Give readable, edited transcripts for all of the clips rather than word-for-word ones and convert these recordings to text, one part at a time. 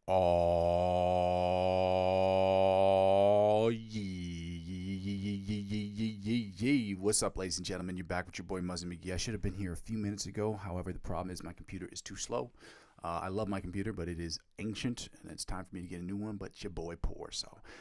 Oh, yee. What's up, ladies and gentlemen? You're back with your boy, Muzzy McGee. I should have been here a few minutes ago. However, the problem is my computer is too slow. I love my computer, but it is ancient, and it's time for me to get a new one, but your boy poor.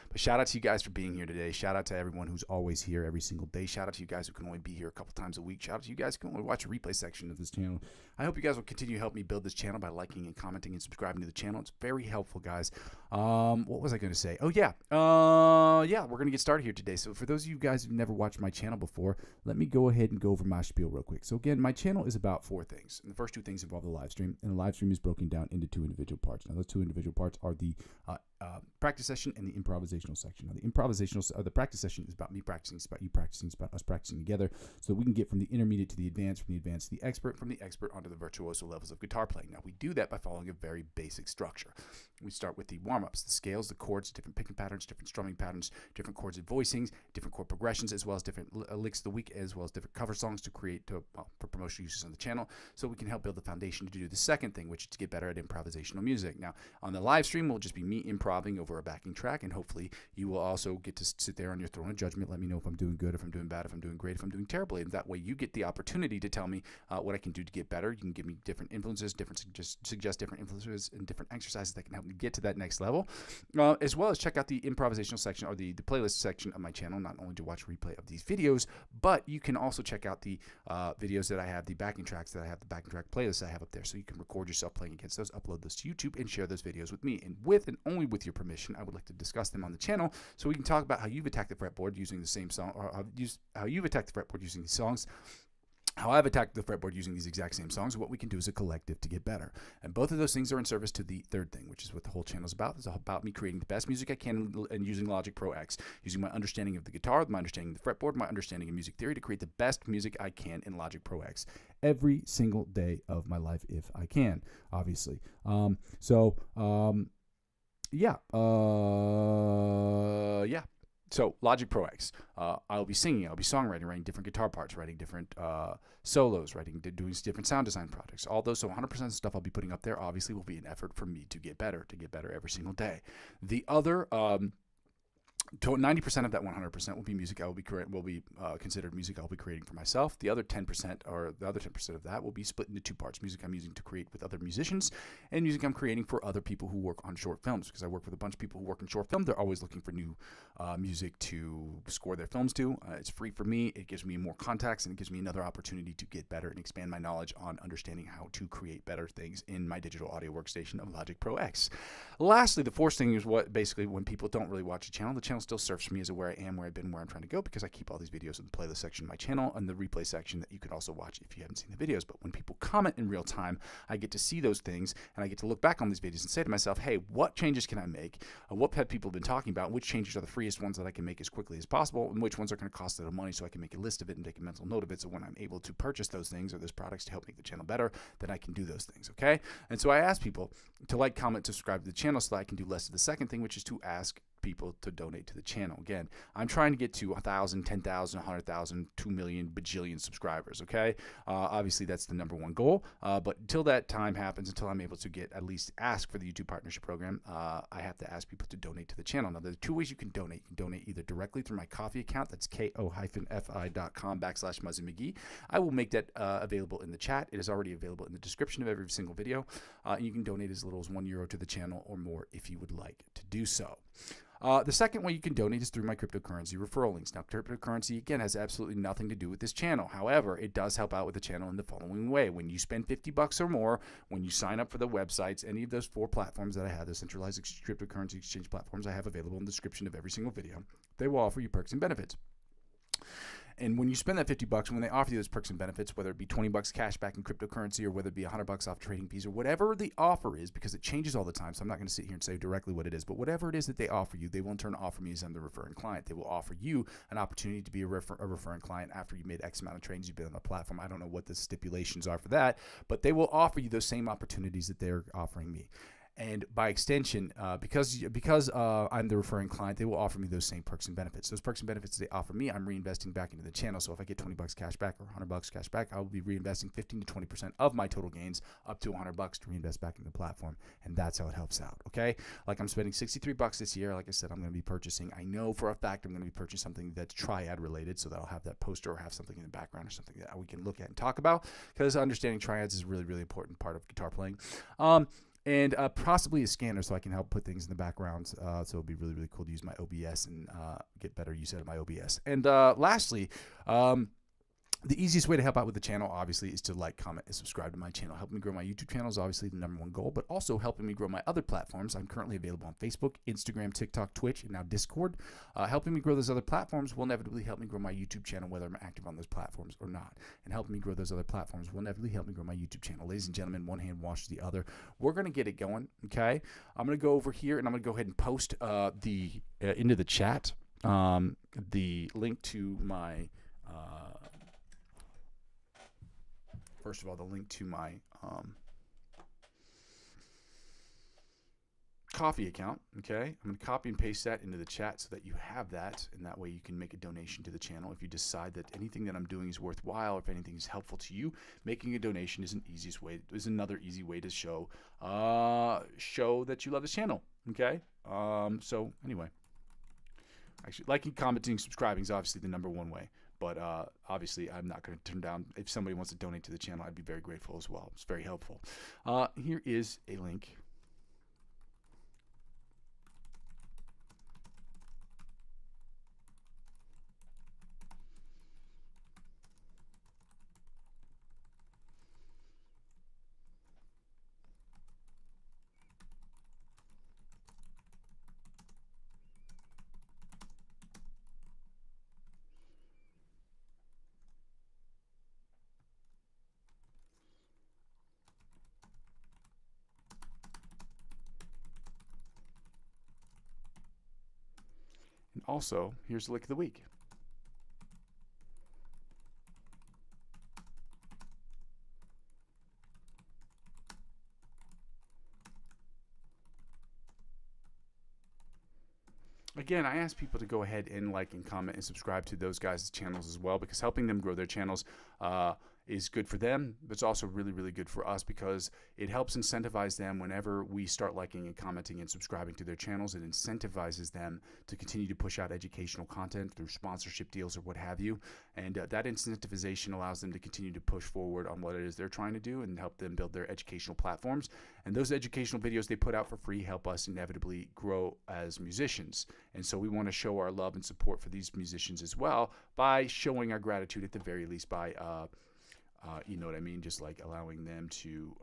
But shout out to you guys for being here today. Shout out to everyone who's always here every single day. Shout out to you guys who can only be here a couple times a week. Shout out to you guys who can only watch a replay section of this channel. I hope you guys will continue to help me build this channel by liking and commenting and subscribing to the channel. It's very helpful, guys. What was I going to say? Oh, yeah. We're going to get started here today. So for those of you guys who've never watched my channel before, let me go ahead and go over my spiel real quick. So again, my channel is about four things. And the first two things involve the live stream, and the live stream is broken down into two individual parts. Now, those two individual parts are the practice session and the improvisational section. Now, the practice session is about me practicing, it's about you practicing, it's about us practicing together, so that we can get from the intermediate to the advanced, from the advanced to the expert, from the expert onto the virtuoso levels of guitar playing. Now, we do that by following a very basic structure. We start with the warm-ups, the scales, the chords, different picking patterns, different strumming patterns, different chords and voicings, different chord progressions, as well as different licks of the week, as well as different cover songs to create for promotional uses on the channel, so we can help build the foundation to do the second thing, which is to get better at improvisational music. Now, on the live stream, will just be me improving over a backing track, and hopefully you will also get to sit there on your throne of judgment. Let me know if I'm doing good, if I'm doing bad, if I'm doing great, if I'm doing terribly, and that way you get the opportunity to tell me what I can do to get better. You can give me different influences, suggest different influences and different exercises that can help me get to that next level, as well as check out the improvisational section or the playlist section of my channel, not only to watch replay of these videos, but you can also check out the videos that I have, the backing tracks that I have, the backing track playlists I have up there, so you can record yourself playing against those, upload those to YouTube, and share those videos with me. And with and only with your permission, I would like to discuss them on the channel, so we can talk about how you've attacked the fretboard using the same song, or how you've attacked the fretboard using these songs, how I've attacked the fretboard using these exact same songs, what we can do as a collective to get better. And both of those things are in service to the third thing, which is what the whole channel is about. It's about me creating the best music I can and using Logic Pro X, using my understanding of the guitar, my understanding of the fretboard, my understanding of music theory to create the best music I can in Logic Pro X every single day of my life if I can, obviously. So Logic Pro X, I'll be singing, I'll be songwriting, writing different guitar parts, writing different solos, doing different sound design projects. All those, so 100% of the stuff I'll be putting up there obviously will be an effort for me to get better every single day. The other 90% of that 100% will be music will be considered music I'll be creating for myself. The other 10% of that will be split into two parts: music I'm using to create with other musicians, and music I'm creating for other people who work on short films, because I work with a bunch of people who work in short film. They're always looking for new music to score their films to. It's free for me. It gives me more contacts, and it gives me another opportunity to get better and expand my knowledge on understanding how to create better things in my digital audio workstation of Logic Pro X. Lastly, the fourth thing is what basically when people don't really watch the channel still serves for me as where I am, where I've been, where I'm trying to go, because I keep all these videos in the playlist section of my channel and the replay section that you can also watch if you haven't seen the videos. But when people comment in real time, I get to see those things, and I get to look back on these videos and say to myself, hey, what changes can I make? What have people been talking about? Which changes are the freest ones that I can make as quickly as possible, and which ones are going to cost a little money, so I can make a list of it and take a mental note of it, so when I'm able to purchase those things or those products to help make the channel better, then I can do those things, okay? And so I ask people to like, comment, subscribe to the channel so that I can do less of the second thing, which is to ask people to donate to the channel. Again, I'm trying to get to 1,000, 10,000, 100,000, 2 million, bajillion subscribers, okay? Obviously, that's the number one goal, but until that time happens, until I'm able to get at least ask for the YouTube Partnership Program, I have to ask people to donate to the channel. Now, there are two ways you can donate. You can donate either directly through my Ko-fi account, that's ko-fi.com/Muzzy McGee. I will make that available in the chat. It is already available in the description of every single video. And you can donate as little as €1 to the channel or more if you would like to do so. The second way you can donate is through my cryptocurrency referral links. Now, cryptocurrency, again, has absolutely nothing to do with this channel. However, it does help out with the channel in the following way. When you spend $50 or more, when you sign up for the websites, any of those four platforms that I have, the centralized cryptocurrency exchange platforms I have available in the description of every single video, they will offer you perks and benefits. And when you spend that $50, when they offer you those perks and benefits, whether it be $20 cash back in cryptocurrency or whether it be $100 off trading fees or whatever the offer is, because it changes all the time, so I'm not going to sit here and say directly what it is, but whatever it is that they offer you, they will in turn offer me as I'm the referring client. They will offer you an opportunity to be a referring client after you made X amount of trades, you've been on the platform. I don't know what the stipulations are for that, but they will offer you those same opportunities that they're offering me. And by extension, because I'm the referring client, they will offer me those same perks and benefits. Those perks and benefits they offer me, I'm reinvesting back into the channel. So if I get $20 cash back or $100 cash back, I will be reinvesting 15 to 20% of my total gains up to $100 to reinvest back in the platform. And that's how it helps out. Okay. Like I'm spending $63 this year. Like I said, I'm going to be purchasing, I know for a fact I'm going to be purchasing something that's triad related. So that I'll have that poster or have something in the background or something that we can look at and talk about, because understanding triads is a really, really important part of guitar playing. And possibly a scanner so I can help put things in the background. So it'll be really, really cool to use my OBS and get better use out of my OBS. And lastly, the easiest way to help out with the channel, obviously, is to like, comment, and subscribe to my channel. Helping me grow my YouTube channel is obviously the #1 goal, but also helping me grow my other platforms. I'm currently available on Facebook, Instagram, TikTok, Twitch, and now Discord. Helping me grow those other platforms will inevitably help me grow my YouTube channel, whether I'm active on those platforms or not. And helping me grow those other platforms will inevitably help me grow my YouTube channel. Ladies and gentlemen, one hand washes the other. We're going to get it going, okay? I'm going to go over here, and I'm going to go ahead and post into the chat the link to my... First of all, the link to my Coffee account, okay? I'm going to copy and paste that into the chat so that you have that, and that way you can make a donation to the channel. If you decide that anything that I'm doing is worthwhile, or if anything is helpful to you, making a donation is another easy way to show that you love this channel, okay? So anyway, actually, liking, commenting, subscribing is obviously the #1 way. But obviously, I'm not going to turn down. If somebody wants to donate to the channel, I'd be very grateful as well. It's very helpful. Here is a link. And also, here's the lick of the week. Again, I ask people to go ahead and like and comment and subscribe to those guys' channels as well, because helping them grow their channels is good for them, but it's also really, really good for us, because it helps incentivize them whenever we start liking and commenting and subscribing to their channels. It incentivizes them to continue to push out educational content through sponsorship deals or what have you. And that incentivization allows them to continue to push forward on what it is they're trying to do and help them build their educational platforms. And those educational videos they put out for free help us inevitably grow as musicians. And so we want to show our love and support for these musicians as well by showing our gratitude, at the very least, by you know what I mean? Just like allowing them to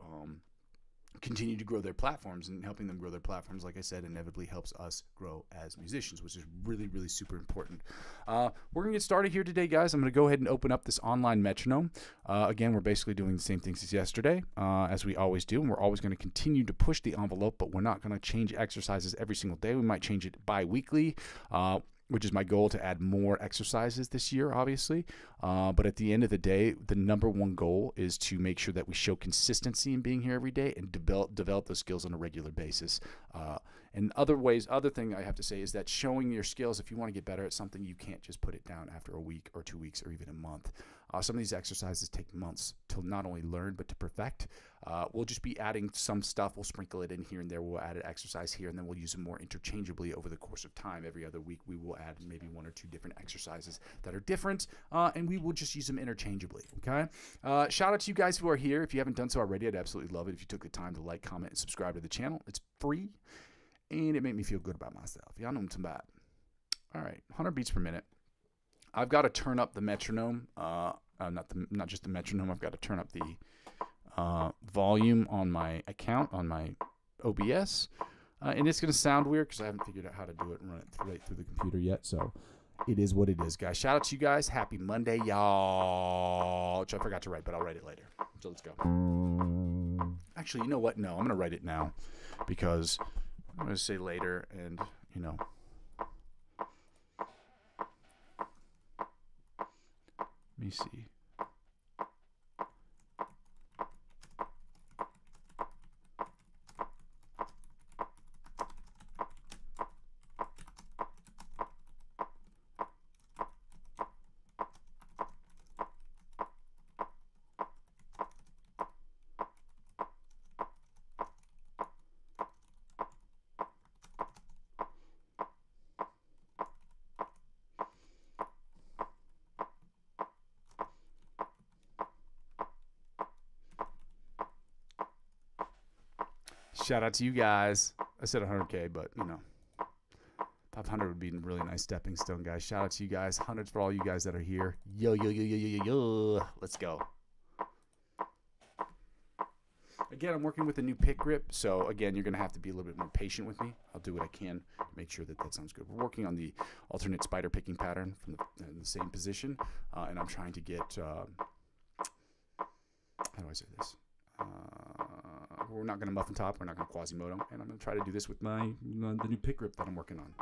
continue to grow their platforms, and helping them grow their platforms, like I said, inevitably helps us grow as musicians, which is really, really super important. We're going to get started here today, guys. I'm going to go ahead and open up this online metronome. Again, we're basically doing the same things as yesterday, as we always do, and we're always going to continue to push the envelope, but we're not going to change exercises every single day. We might change it bi-weekly, which is my goal, to add more exercises this year, obviously. But at the end of the day, the #1 goal is to make sure that we show consistency in being here every day and develop those skills on a regular basis. And other thing I have to say is that showing your skills, if you want to get better at something, you can't just put it down after a week or 2 weeks or even a month. Some of these exercises take months to not only learn, but to perfect. We'll just be adding some stuff. We'll sprinkle it in here and there. We'll add an exercise here, and then we'll use them more interchangeably over the course of time. Every other week, we will add maybe 1 or 2 different exercises that are different, and we will just use them interchangeably, okay? Shout out to you guys who are here. If you haven't done so already, I'd absolutely love it if you took the time to like, comment, and subscribe to the channel. It's free, and it made me feel good about myself. Y'all know I'm bad. All right, 100 beats per minute. I've got to turn up the metronome, not just the metronome. I've got to turn up the volume on my account, on my OBS, and it's going to sound weird because I haven't figured out how to do it and run it right through the computer yet, so it is what it is, guys. Shout out to you guys. Happy Monday, y'all, which I forgot to write, but I'll write it later. So let's go. Actually, you know what? No, I'm going to write it now, because I'm going to say later, and, you know, let me see. Shout out to you guys. I said 100K, but you know, top 100 would be a really nice stepping stone, guys. Shout out to you guys. Hundreds for all you guys that are here. Yo, yo, yo, yo, yo, yo, yo. Let's go. Again, I'm working with a new pick grip, so again, you're going to have to be a little bit more patient with me. I'll do what I can to make sure that that sounds good. We're working on the alternate spider picking pattern from the same position, and I'm trying to get, how do I say this? We're not going to muffin top, we're not going to Quasimodo, and I'm going to try to do this with the new pick grip that I'm working on.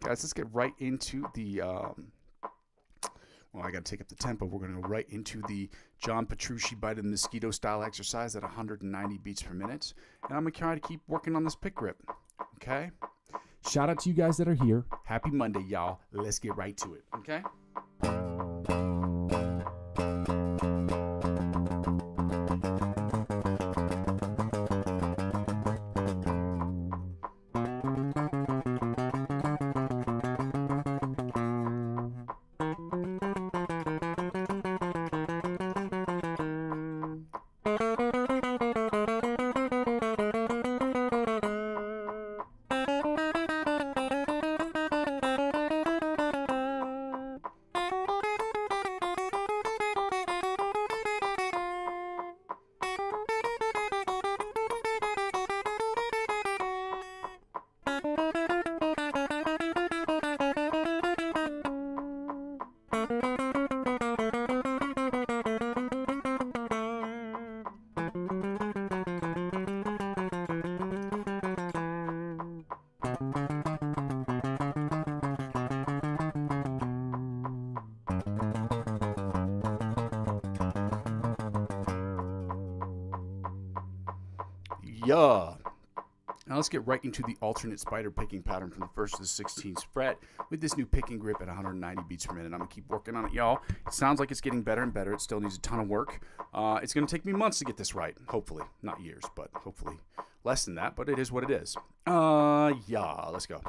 Guys, let's get right into the, well, I got to take up the tempo. We're going to go right into the John Petrucci Bite of the Mosquito style exercise at 190 beats per minute. And I'm going to try to keep working on this pick grip, okay? Shout out to you guys that are here. Happy Monday, y'all. Let's get right to it, okay? Yeah. Now let's get right into the alternate spider picking pattern from the 1st to the 16th fret with this new picking grip at 190 beats per minute. I'm going to keep working on it, y'all. It sounds like it's getting better and better. It still needs a ton of work. It's going to take me months to get this right. Hopefully. Not years, but hopefully less than that. But it is what it is. Yeah. Let's go.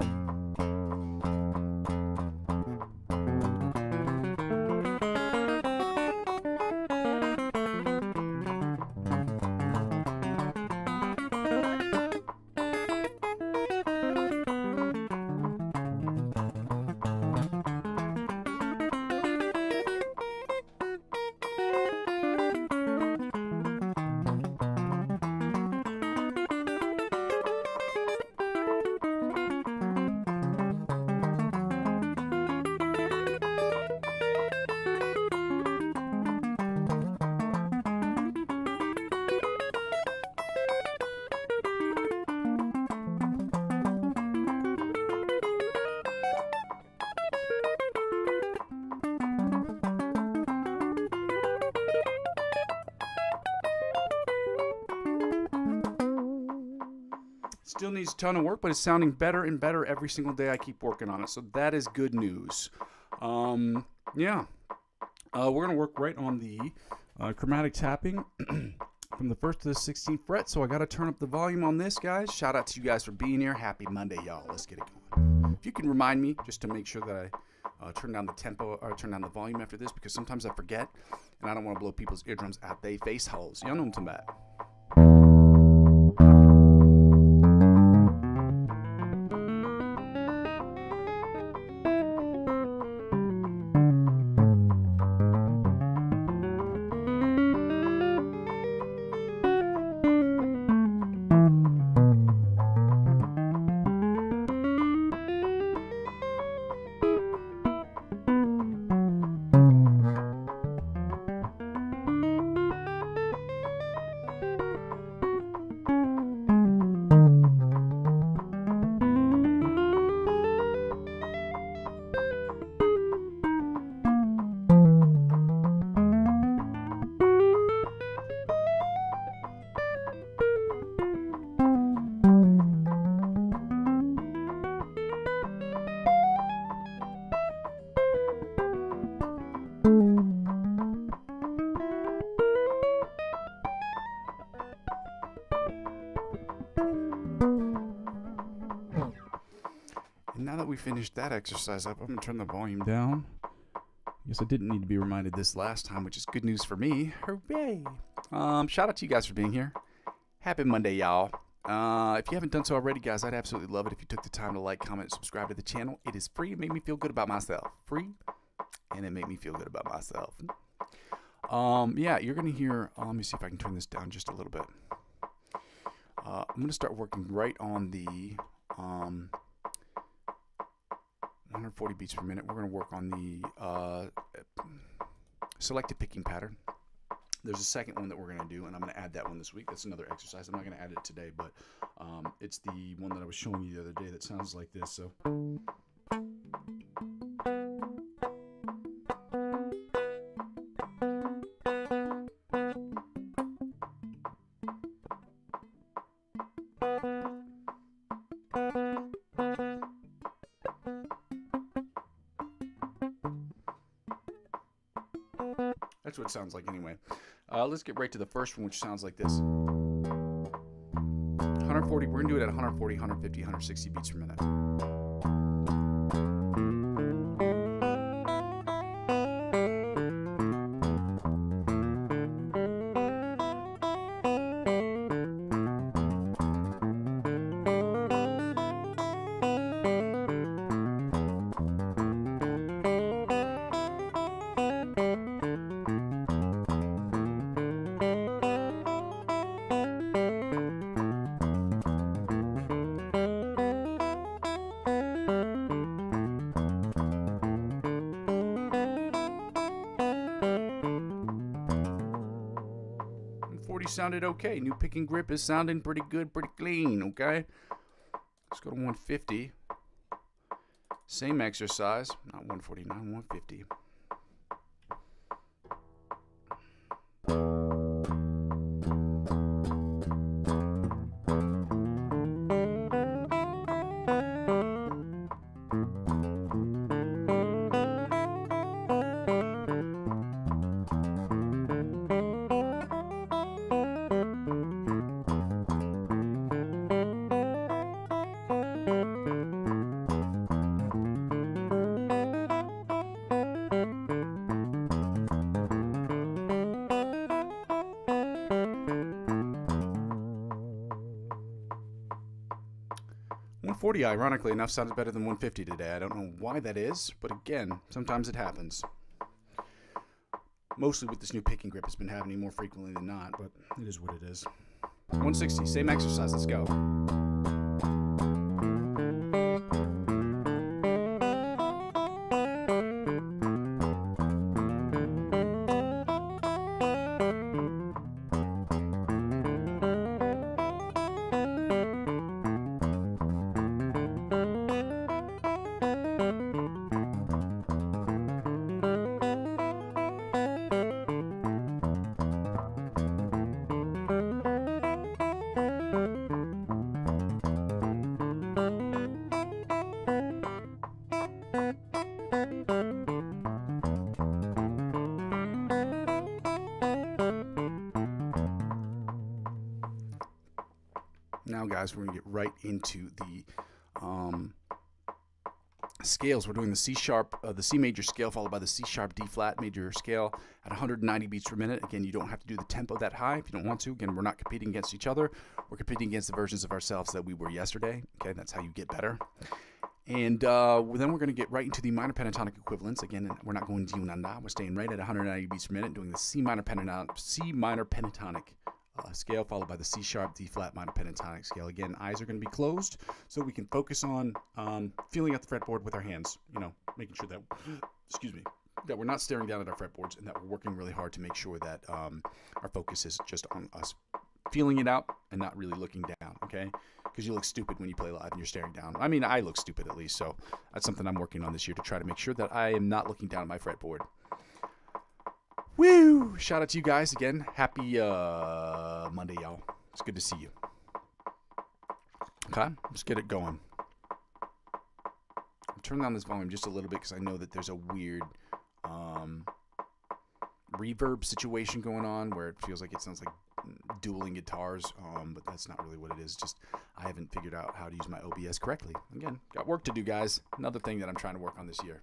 Still needs a ton of work, but it's sounding better and better every single day I keep working on it. So that is good news. Yeah. We're going to work right on the chromatic tapping from the 1st to the 16th fret. So I got to turn up the volume on this, guys. Shout out to you guys for being here. Happy Monday, y'all. Let's get it going. If you can remind me just to make sure that I turn down the tempo or turn down the volume after this, because sometimes I forget and I don't want to blow people's eardrums out they face holes. Y'all know what I'm talking about. And now that we finished that exercise up, I'm going to turn the volume down. I guess I didn't need to be reminded this last time, which is good news for me. Hooray! Shout out to you guys for being here. Happy Monday, y'all. If you haven't done so already, guys, I'd absolutely love it if you took the time to like, comment, and subscribe to the channel. It is free. It made me feel good about myself. Free, and it made me feel good about myself. Yeah, you're going to hear, let me see if I can turn this down just a little bit. I'm going to start working right on the 140 beats per minute. We're going to work on the selective picking pattern. There's a second one that we're going to do, and I'm going to add that one this week. That's another exercise. I'm not going to add it today, but it's the one that I was showing you the other day that sounds like this. So. That's what it sounds like anyway. Let's get right to the first one, which sounds like this. 140, we're going to do it at 140, 150, 160 beats per minute. 40 sounded okay. New picking grip is sounding pretty good, pretty clean, okay? Let's go to 150. Same exercise, not 149, 150. Ironically enough, sounds better than 150 today. I don't know why that is, but again, sometimes it happens. Mostly with this new picking grip, it's been happening more frequently than not, but it is what it is. 160, same exercise, let's go. 'Now, guys, we're going to get right into the scales. We're doing the C sharp, the C major scale, followed by the C sharp D flat major scale at 190 beats per minute. Again, you don't have to do the tempo that high if you don't want to. Again, we're not competing against each other. We're competing against the versions of ourselves that we were yesterday. Okay, that's how you get better. And then we're going to get right into the minor pentatonic equivalents. Again, we're not going D-nanda. We're staying right at 190 beats per minute, doing the C minor pentatonic scale, followed by the C sharp D flat minor pentatonic scale. Again, eyes are going to be closed so we can focus on feeling out the fretboard with our hands, you know, making sure that, that we're not staring down at our fretboards and that we're working really hard to make sure that our focus is just on us feeling it out and not really looking down, okay? Because you look stupid when you play live and you're staring down. I mean, I look stupid at least, so that's something I'm working on this year to try to make sure that I am not looking down at my fretboard. Woo! Shout out to you guys again. Happy Monday, y'all. It's good to see you. Okay, let's get it going. I'll turn down this volume just a little bit because I know that there's a weird reverb situation going on where it feels like it sounds like dueling guitars, but that's not really what it is. Just I haven't figured out how to use my OBS correctly. Again, got work to do, guys. Another thing that I'm trying to work on this year.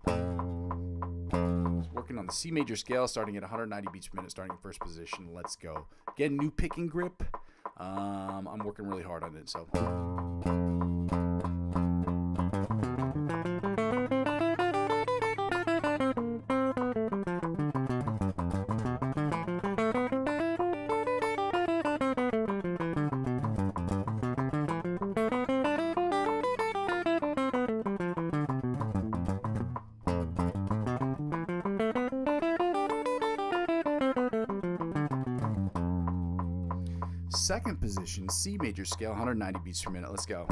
Working on the C major scale, starting at 190 beats per minute, starting in first position. Let's go. Again, new picking grip. I'm working really hard on it, so. Second position, C major scale, 190 beats per minute. Let's go.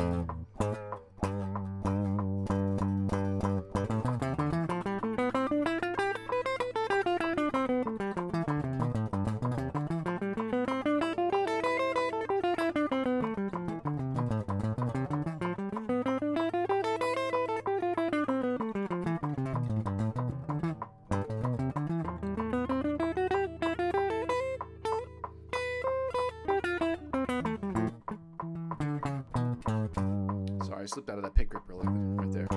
Sorry, I slipped out of that pick grip earlier, right there.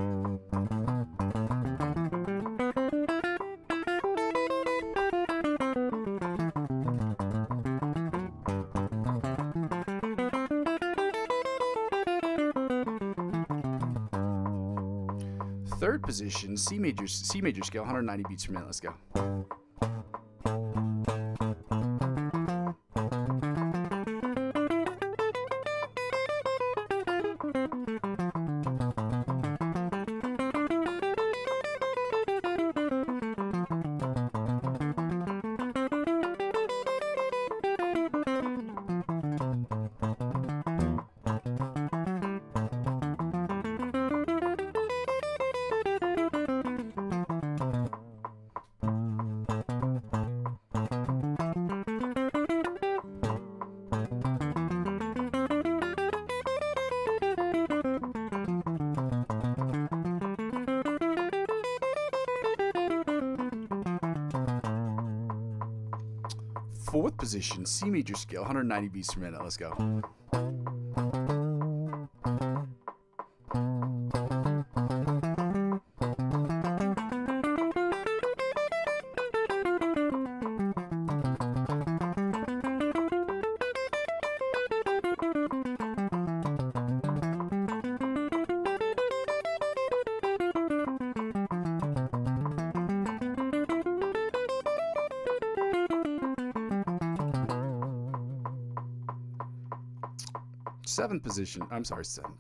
Third position, C major scale, 190 beats per minute. Let's go. Fourth position, C major scale, 190 beats per minute. Let's go.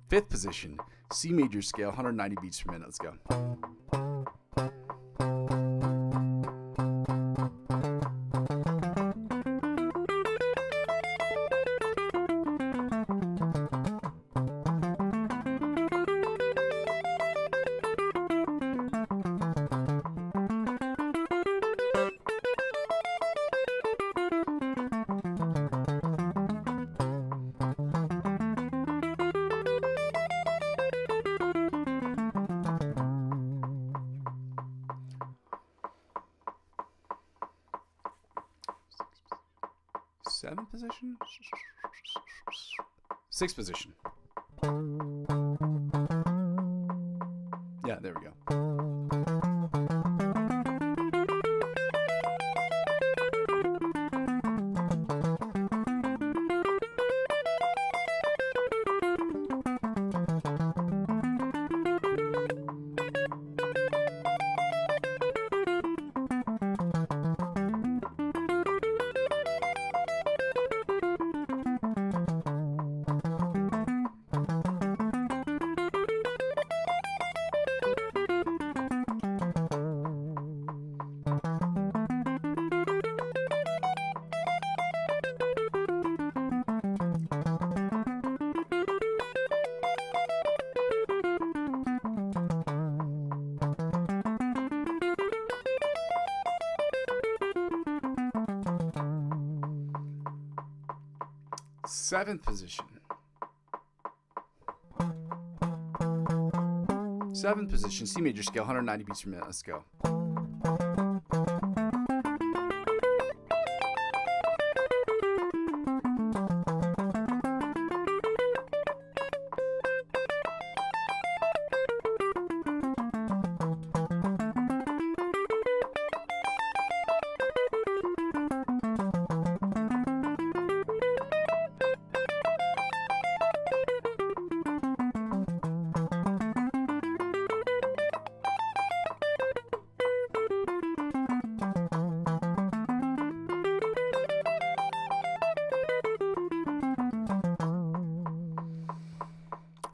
Fifth position, C major scale, 190 beats per minute. Let's go. Seventh position? Sixth position. Yeah, there we go. Seventh position. Seventh position, C major scale, 190 beats per minute. Let's go.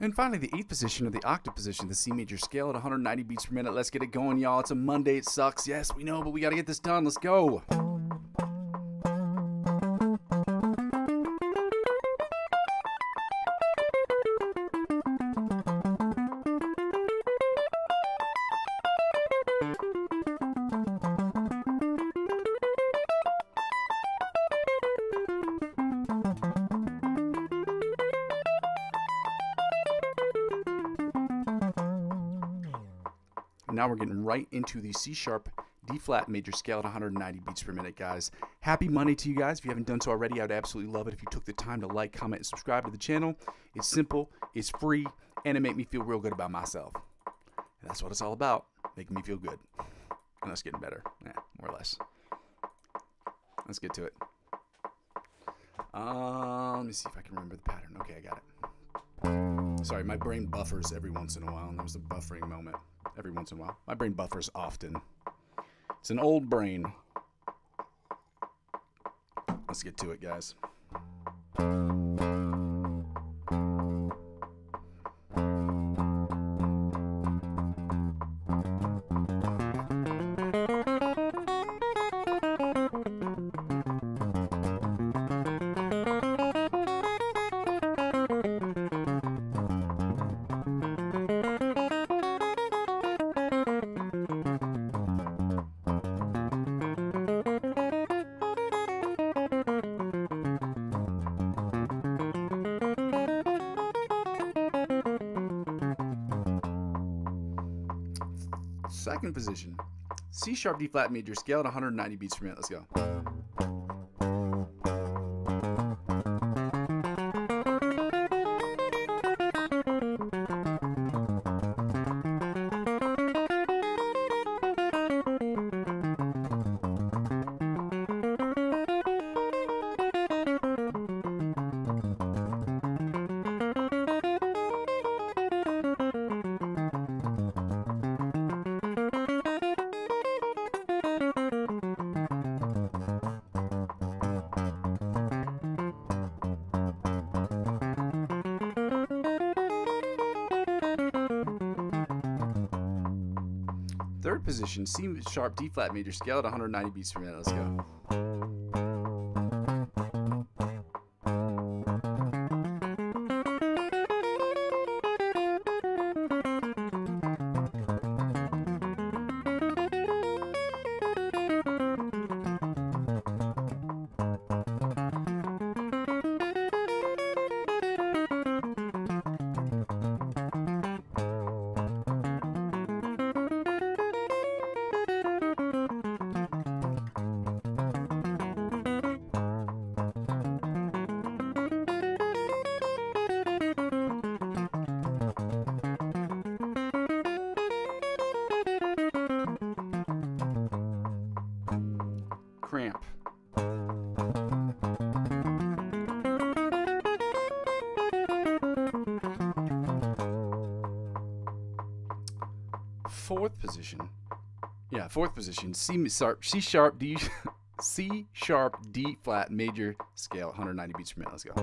And finally, the 8th position, or the octave position, the C major scale at 190 beats per minute. Let's get it going, y'all. It's a Monday. It sucks. Yes, we know, but we got to get this done. Let's go. Now we're getting right into the C sharp D flat major scale at 190 beats per minute, guys. Happy Monday to you guys. If you haven't done so already, I would absolutely love it if you took the time to like, comment, and subscribe to the channel. It's simple, it's free, and it makes me feel real good about myself. And that's what it's all about, making me feel good. And us getting better, more or less. Let's get to it. Let me see if I can remember the pattern. Okay, I got it. Sorry, my brain buffers every once in a while, and there was a buffering moment every once in a while. My brain buffers often. It's an old brain. Let's get to it, guys. Second position, C sharp D flat major scale at 190 beats per minute. Let's go. Third position, C sharp D flat major scale at 190 beats per minute. Let's go. Cramp. Fourth position. Yeah, fourth position. C sharp D C sharp D flat major scale, 190 beats per minute. Let's go.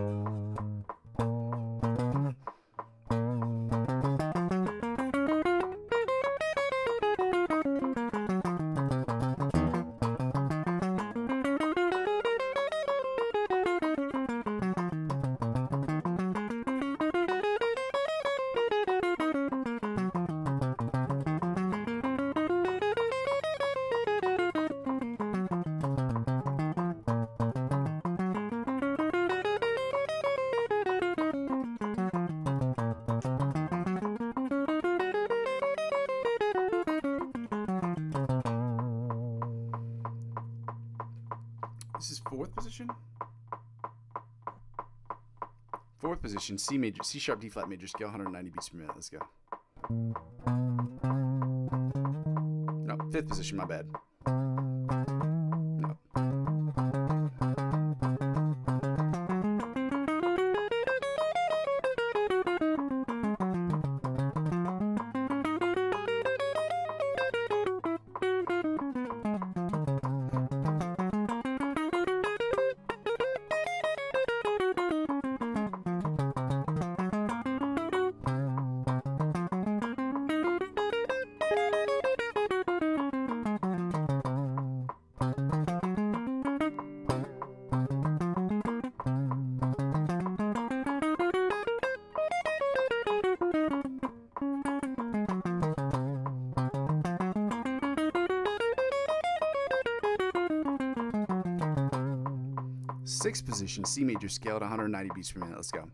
This is fourth position. Fourth position, C sharp D flat major scale, 190 beats per minute. Let's go. No, fifth position, my bad. No. 6th position, C major scale at 190 beats per minute. Let's go.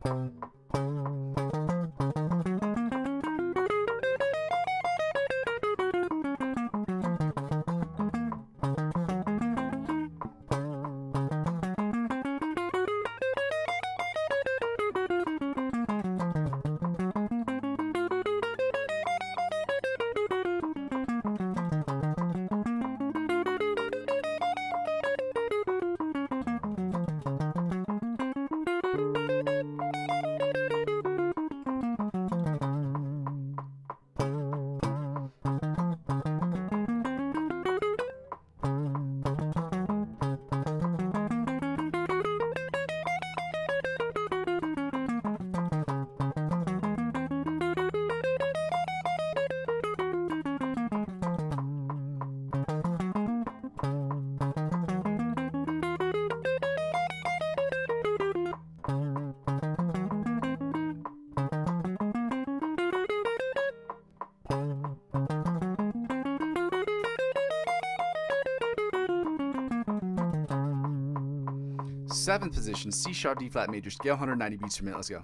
Seventh position, C sharp D flat major scale, 190 beats per minute. Let's go.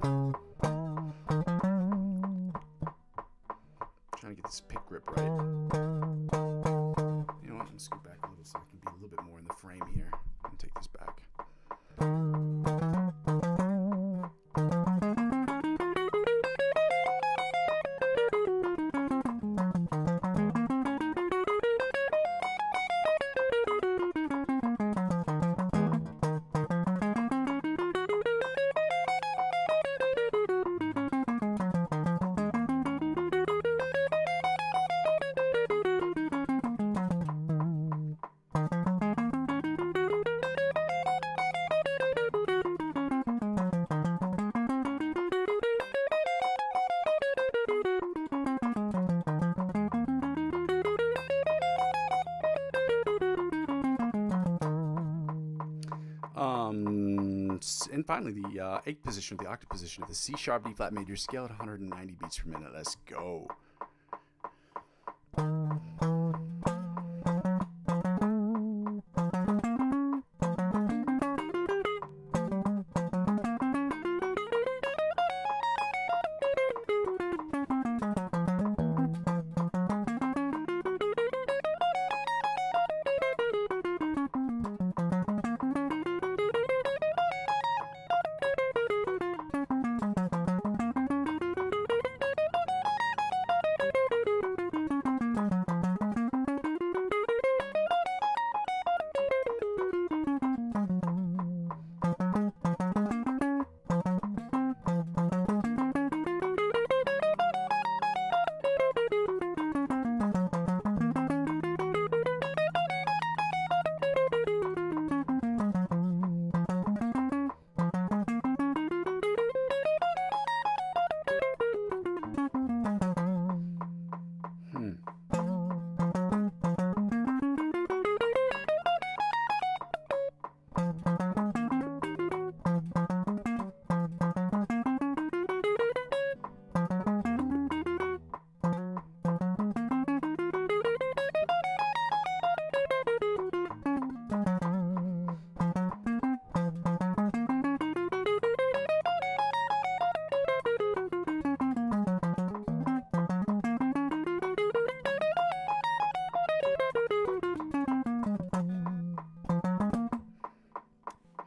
Trying to get this pick grip right. You know what? I'm gonna scoot back a little so I can be a little bit more in the frame here. I'm gonna take this back. And finally, the 8th position, the octave position of the C sharp D flat major scale at 190 beats per minute. Let's go.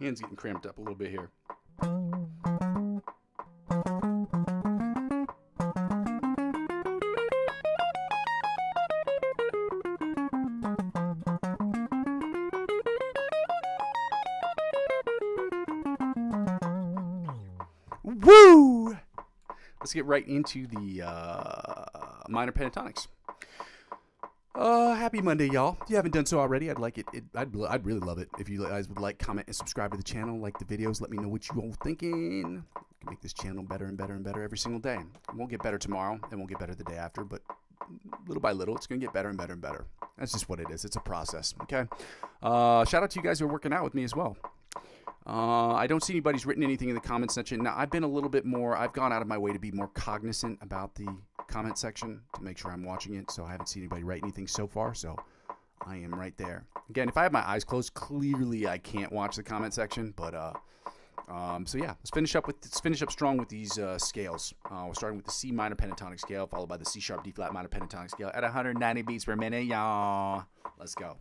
Hands getting cramped up a little bit here. Woo! Let's get right into the minor pentatonics. Happy Monday, y'all. If you haven't done so already, I'd like it. I'd really love it if you guys would like, comment, and subscribe to the channel. Like the videos. Let me know what you all thinking. We can make this channel better and better and better every single day. It won't get better tomorrow. It won't get better the day after, but little by little, it's going to get better and better and better. That's just what it is. It's a process, okay? Shout out to you guys who are working out with me as well. I don't see anybody's written anything in the comment section. Now, I've been a little bit more, I've gone out of my way to be more cognizant about the comment section to make sure I'm watching it, so I haven't seen anybody write anything so far, so I am right there. Again, if I have my eyes closed, clearly I can't watch the comment section. But so yeah, let's finish up strong with these scales. We're starting with the C minor pentatonic scale, followed by the C sharp D flat minor pentatonic scale at 190 beats per minute, y'all. Let's go.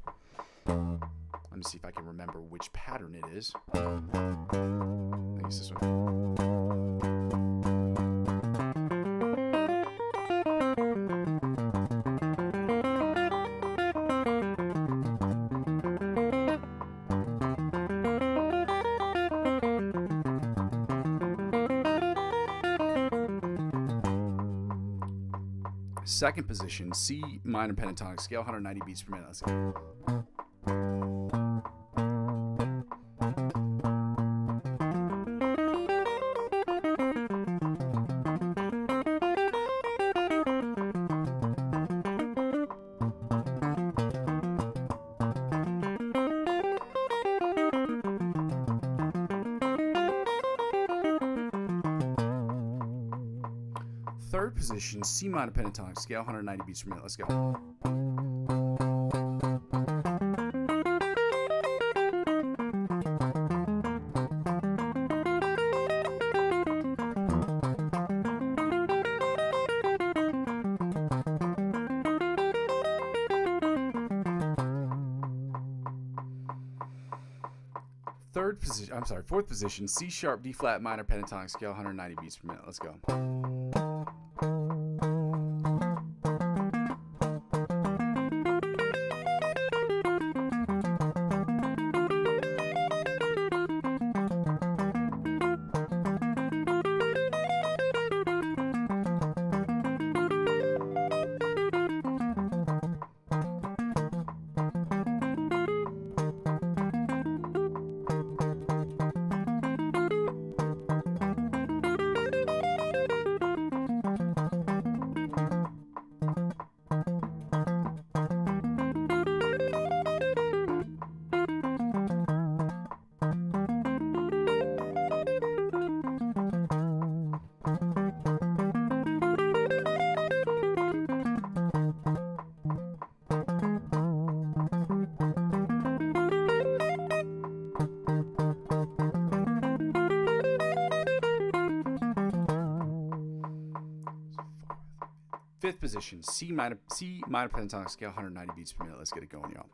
Let me see if I can remember which pattern it is. I think it's this one. Second position, C minor pentatonic scale, 190 beats per minute. Let's go. Third position, C minor pentatonic scale, 190 beats per minute. Let's go. Fourth position, C sharp D flat minor pentatonic scale, 190 beats per minute. Let's go. Fifth position, C minor pentatonic scale, 190 beats per minute. Let's get it going, y'all.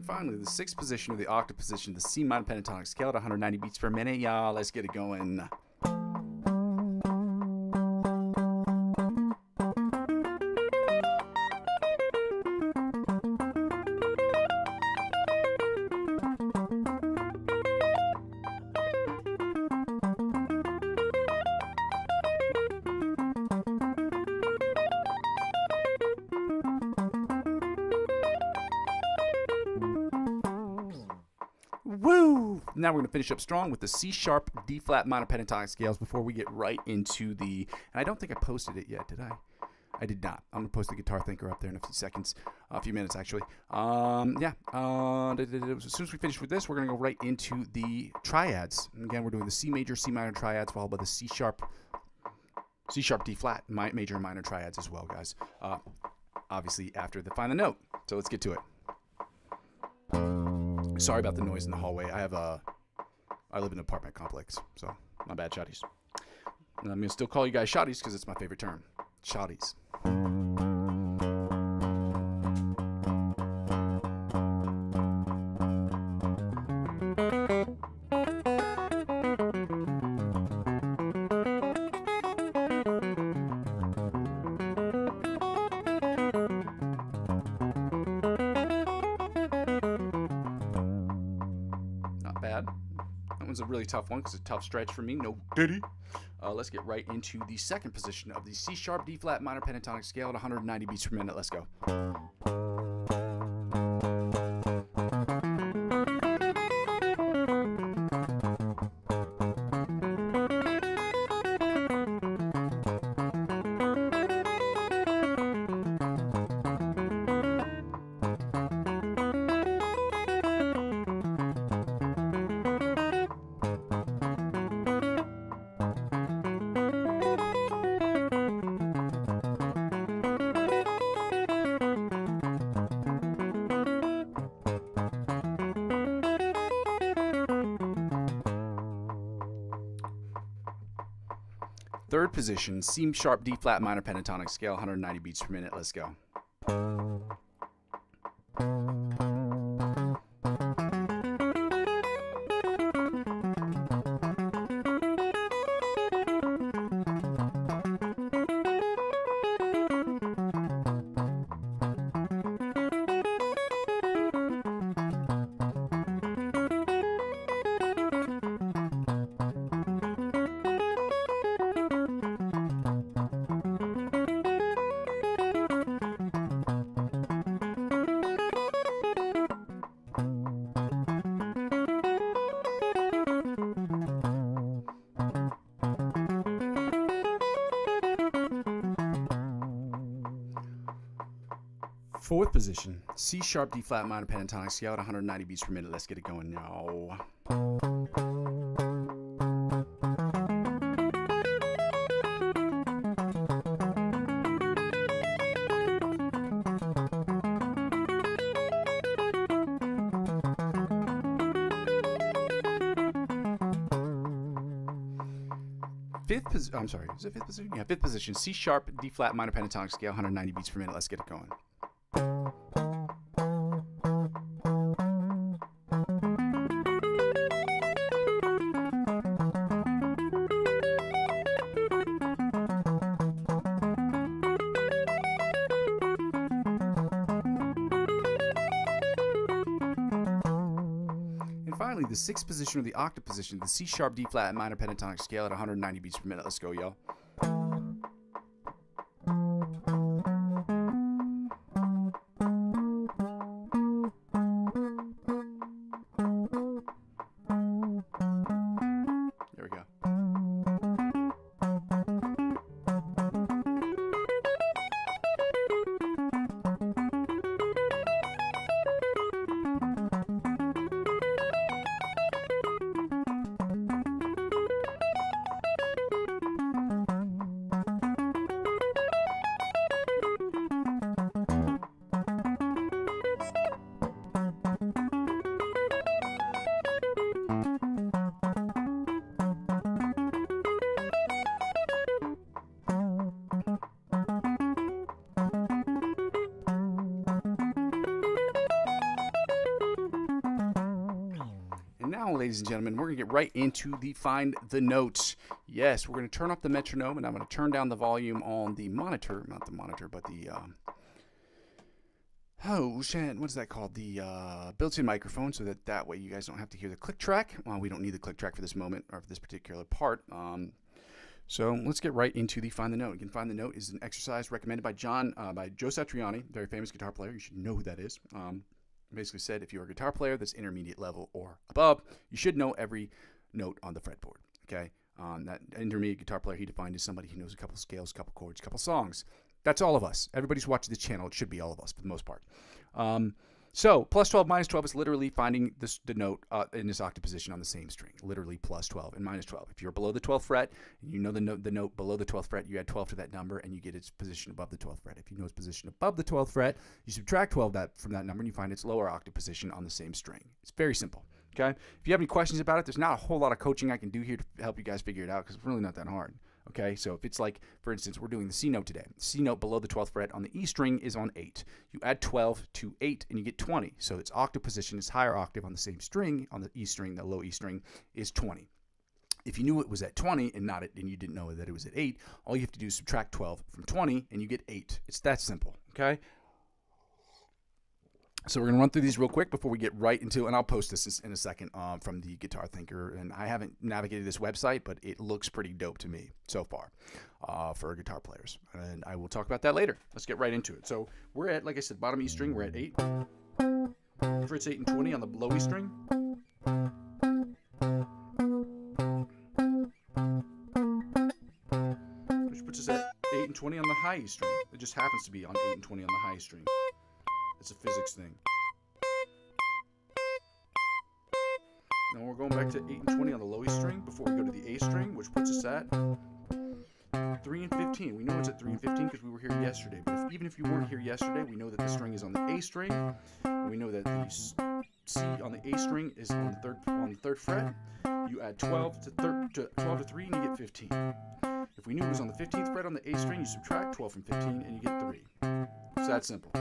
Finally, the sixth position of the octave position, the C minor pentatonic scale at 190 beats per minute. Y'all, let's get it going. Woo! Now we're going to finish up strong with the C sharp D flat minor pentatonic scales before we get right into the, and I don't think I posted it yet, did I? I did not. I'm going to post the guitar thinker up there in a few seconds, a few minutes actually. As soon as we finish with this, we're going to go right into the triads. Again, we're doing the C major, C minor triads, followed by the C sharp, D flat major and minor triads as well, guys. Obviously after the final note. So let's get to it. Sorry about the noise in the hallway. I live in an apartment complex, so my bad, shotties. And I'm going to still call you guys shotties because it's my favorite term. Shotties. Bad. That one's a really tough one because it's a tough stretch for me. No diddy. Let's get right into the second position of the C sharp D flat minor pentatonic scale at 190 beats per minute. Let's go. Third position, C sharp, D flat minor pentatonic scale, 190 beats per minute. Let's go. Fourth position, C sharp, D flat minor pentatonic scale at 190 beats per minute. Let's get it going now. I'm sorry, is it fifth position? Yeah, fifth position, C sharp, D flat minor pentatonic scale, 190 beats per minute. Let's get it going. Finally, the sixth position or the octave position, the C sharp, D flat minor pentatonic scale at 190 beats per minute. Let's go, yo. There we go. Now, ladies and gentlemen, we're going to get right into the Find the Notes. Yes, we're going to turn off the metronome, and I'm going to turn down the volume on the monitor. Not the monitor, but the, what's that called? The built-in microphone, so that way you guys don't have to hear the click track. Well, we don't need the click track for this moment, or for this particular part. So let's get right into the Find the Note. Again, Find the Note is an exercise recommended by Joe Satriani, very famous guitar player. You should know who that is. Basically said if you're a guitar player that's intermediate level or above, you should know every note on the fretboard. Okay, that intermediate guitar player he defined as somebody who knows a couple scales, couple chords, couple songs. That's all of us. Everybody's watching this channel. It should be all of us for the most part. So plus 12 minus 12 is literally finding the note in this octave position on the same string. Literally plus 12 and minus 12. If you're below the 12th fret, and you know the note below the 12th fret, you add 12 to that number and you get its position above the 12th fret. If you know its position above the 12th fret, you subtract 12 from that number and you find its lower octave position on the same string. It's very simple. Okay? If you have any questions about it, there's not a whole lot of coaching I can do here to help you guys figure it out because it's really not that hard. Okay, so if it's like, for instance, we're doing the C note today. The C note below the 12th fret on the E string is on 8. You add 12 to 8 and you get 20. So its octave position, its higher octave on the same string, on the E string, the low E string, is 20. If you knew it was at 20 and you didn't know that it was at 8, all you have to do is subtract 12 from 20 and you get 8. It's that simple, okay? So we're going to run through these real quick before we get right into, and I'll post this in a second from the Guitar Thinker. And I haven't navigated this website, but it looks pretty dope to me so far for guitar players. And I will talk about that later. Let's get right into it. So we're at, like I said, bottom E string, we're at 8. Fritz 8 and 20 on the low E string. Which puts us at 8 and 20 on the high E string. It just happens to be on 8 and 20 on the high E string. It's a physics thing. Now we're going back to 8 and 20 on the low E string before we go to the A string, which puts us at 3 and 15. We know it's at 3 and 15 because we were here yesterday. But even if you weren't here yesterday, we know that the string is on the A string. And we know that the C on the A string is on the third fret. You add 12 to 3 and you get 15. If we knew it was on the 15th fret on the A string, you subtract 12 from 15 and you get 3. It's that simple.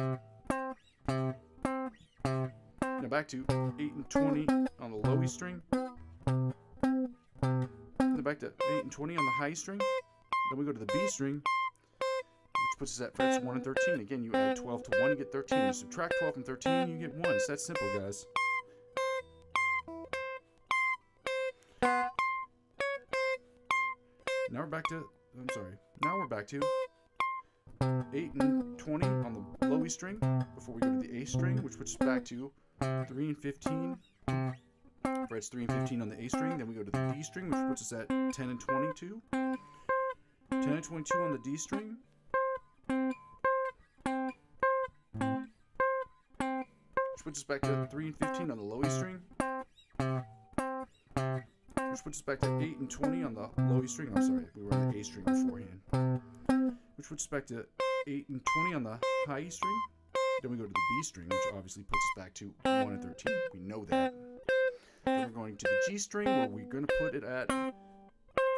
Now back to 8 and 20 on the low E string. Then back to 8 and 20 on the high string. Then we go to the B string, which puts us at frets 1 and 13. Again, you add 12 to 1, you get 13. You subtract 12 from 13, you get 1. It's that simple, guys. Now we're back to, now we're back to 8 and 20 on the low E string before we go to the A string, which puts us back to 3 and 15. Frets 3 and 15 on the A string. Then we go to the D string, which puts us at 10 and 22. 10 and 22 on the D string. Which puts us back to 3 and 15 on the low E string. Which puts us back to 8 and 20 on the low E string. I'm sorry, we were on the A string beforehand. Which puts us back to 8 and 20 on the high E string. Then we go to the B string, which obviously puts us back to 1 and 13. We know that. Then we're going to the G string, where we're going to put it at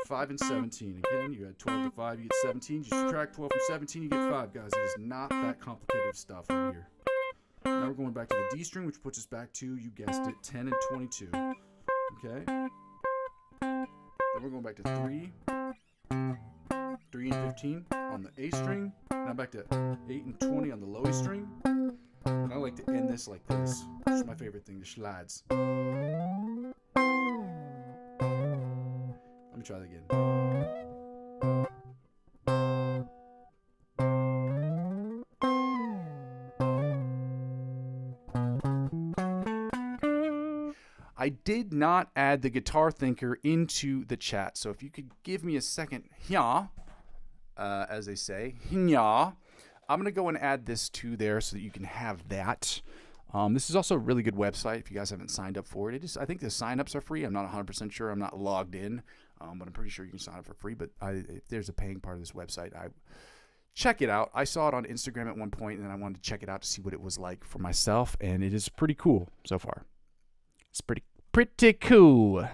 5 and 17. Again, you add 12 to 5, you get 17. You subtract 12 from 17, you get 5. Guys, it is not that complicated stuff right here. Now we're going back to the D string, which puts us back to, you guessed it, 10 and 22. Okay? Then we're going back to 3 and 15 on the A string. Now back to 8 and 20 on the low E string. And I like to end this like this. This is my favorite thing, the slides. Let me try that again. I did not add the guitar thinker into the chat, so if you could give me a second here, as they say, here, I'm going to go and add this to there so that you can have that. This is also a really good website if you guys haven't signed up for it. I think the signups are free. I'm not 100% sure. I'm not logged in, but I'm pretty sure you can sign up for free. But if there's a paying part of this website, check it out. I saw it on Instagram at one point, and then I wanted to check it out to see what it was like for myself, and it is pretty cool so far. It's pretty cool.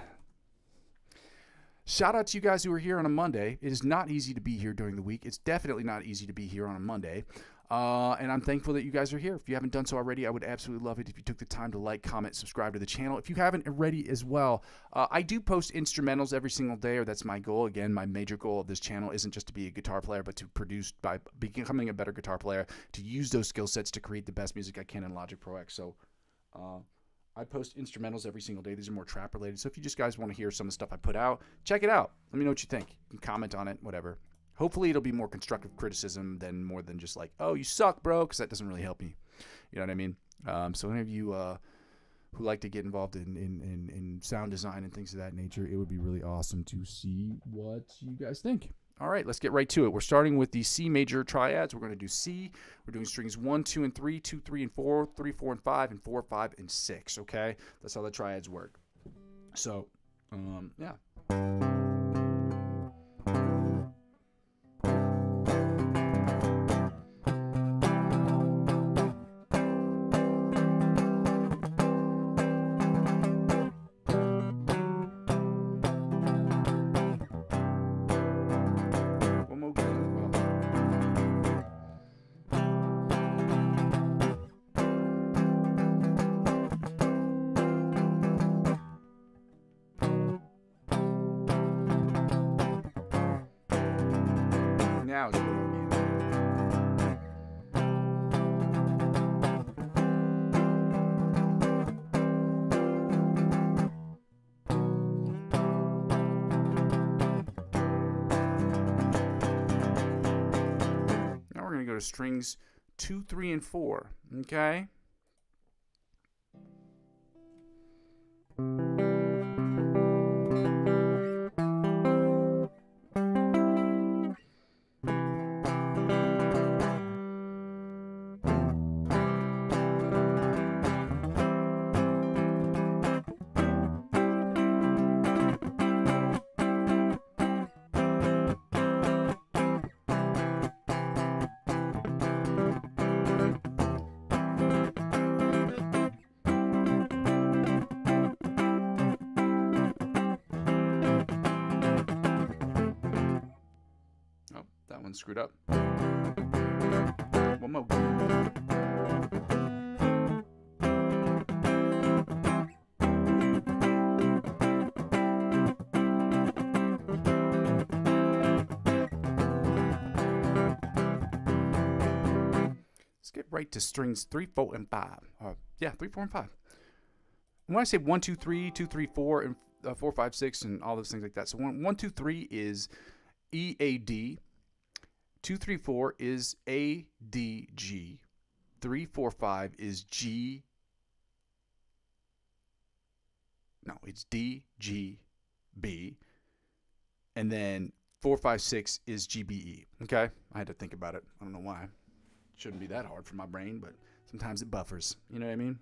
Shout out to you guys who are here on a Monday. It is not easy to be here during the week. It's definitely not easy to be here on a Monday. And I'm thankful that you guys are here. If you haven't done so already, I would absolutely love it if you took the time to like, comment, subscribe to the channel. If you haven't already as well, I do post instrumentals every single day, or that's my goal. Again, my major goal of this channel isn't just to be a guitar player, but to produce by becoming a better guitar player, to use those skill sets to create the best music I can in Logic Pro X. So, I post instrumentals every single day. These are more trap related. So if you just guys want to hear some of the stuff I put out, check it out. Let me know what you think. You can comment on it, whatever. Hopefully it'll be more constructive criticism than more than just like, oh, you suck, bro, because that doesn't really help me. You know what I mean? So any of you who like to get involved in sound design and things of that nature, it would be really awesome to see what you guys think. All right, let's get right to it. We're starting with the C major triads. We're going to do C. We're doing strings 1, 2, and 3, 2, 3, and 4, 3, 4, and 5, and 4, 5, and 6, okay? That's how the triads work. So, yeah. Now it's going again. Now we're going to go to strings 2, 3, and 4. Okay. one screwed up. One more. Let's get right to strings 3, 4, and 5. 3, 4, and 5. And when I say 1, 2, 3, 2, 3, 4, and 4, 5, 6, and all those things like that. So 1, 2, 3 is E, A, D. 2, 3, 4 is A, D, G. 3, 4, 5 is G. No, it's D, G, B. And then 4, 5, 6 is G, B, E. Okay? I had to think about it. I don't know why. Shouldn't be that hard for my brain, but sometimes it buffers. You know what I mean?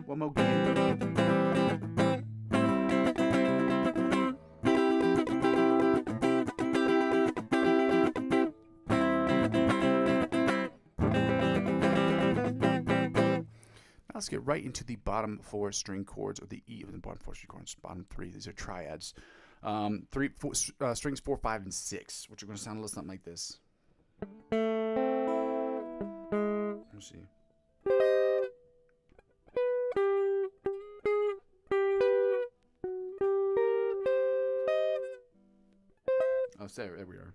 One more game. Now let's get right into the bottom 4 string chords, or the E of the bottom 4 string chords. Bottom 3, these are triads. Strings 4, 5, and 6, which are going to sound a little something like this. Let's see. Oh, there we are.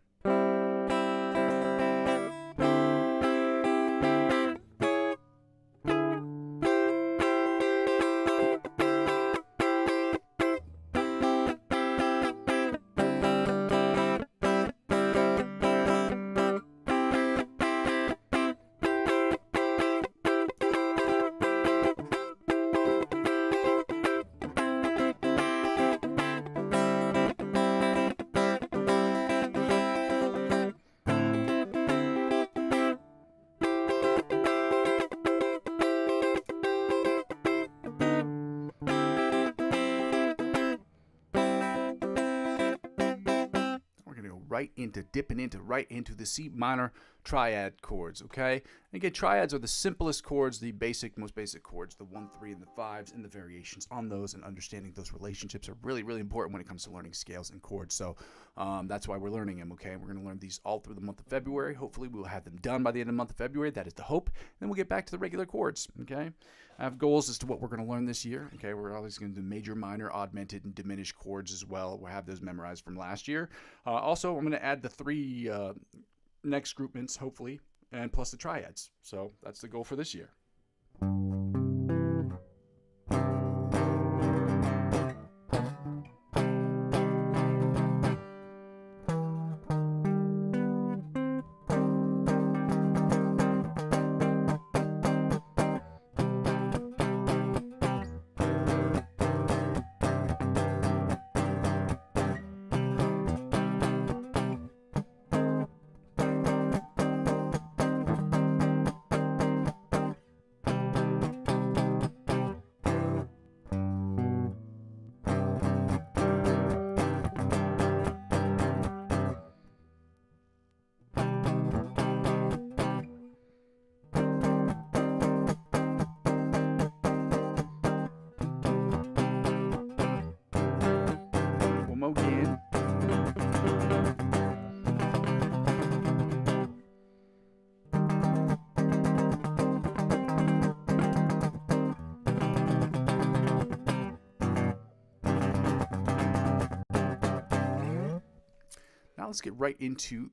Right into the C minor triad chords, okay? And again, triads are the simplest chords, the most basic chords, the 1, 3, and the 5s, and the variations on those, and understanding those relationships are really, really important when it comes to learning scales and chords. So that's why we're learning them, okay? We're going to learn these all through the month of February. Hopefully, we'll have them done by the end of the month of February. That is the hope. Then we'll get back to the regular chords, okay? I have goals as to what we're going to learn this year, okay? We're always going to do major, minor, augmented, and diminished chords as well. We'll have those memorized from last year. Also, I'm going to add the 3 next groupments, hopefully, and plus the triads. So that's the goal for this year. Again. Now let's get right into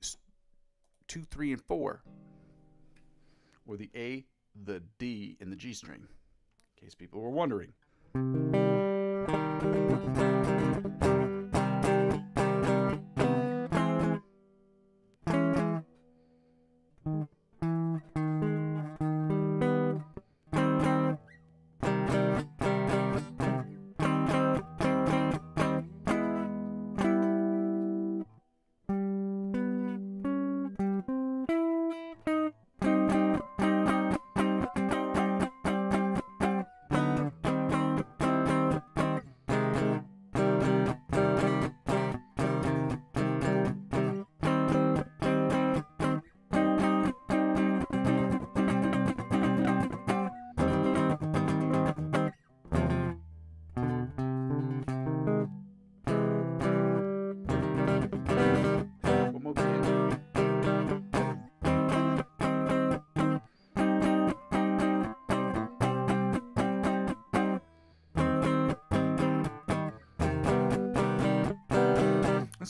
2, 3, and 4, or the A, the D, and the G string, in case people were wondering.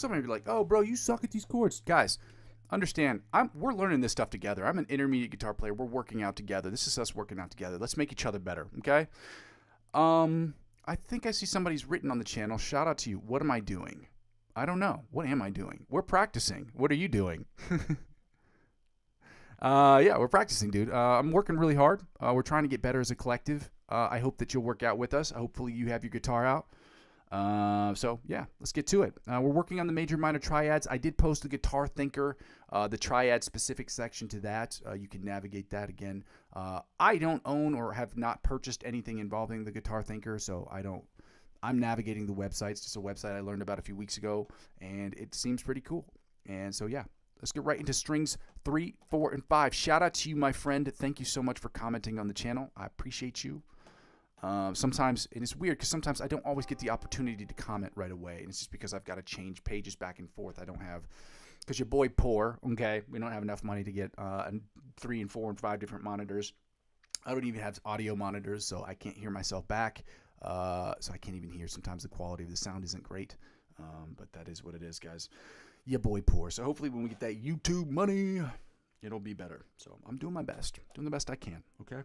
somebody be like, oh, bro, you suck at these chords. Guys, understand, we're learning this stuff together. I'm an intermediate guitar player. We're working out together. This is us working out together. Let's make each other better, okay? I think I see somebody's written on the channel. Shout out to you. What am I doing? I don't know. What am I doing? We're practicing. What are you doing? Yeah, we're practicing, dude. I'm working really hard. We're trying to get better as a collective. I hope that you'll work out with us. Hopefully you have your guitar out. So yeah, let's get to it. We're working on the major minor triads. I did post the Guitar Thinker, the triad specific section to that. You can navigate that again. I don't own or have not purchased anything involving the Guitar Thinker, so I'm navigating the website. It's just a website I learned about a few weeks ago, and it seems pretty cool. And so yeah, let's get right into strings 3, 4, and 5. Shout out to you, my friend. Thank you so much for commenting on the channel. I appreciate you. Sometimes, and it's weird because sometimes I don't always get the opportunity to comment right away. And it's just because I've got to change pages back and forth. I don't have, because your boy poor, okay? We don't have enough money to get 3 and 4 and 5 different monitors. I don't even have audio monitors, so I can't hear myself back. So I can't even hear. Sometimes the quality of the sound isn't great. But that is what it is, guys. Your boy poor. So hopefully when we get that YouTube money, it'll be better. So I'm doing my best. Doing the best I can, okay?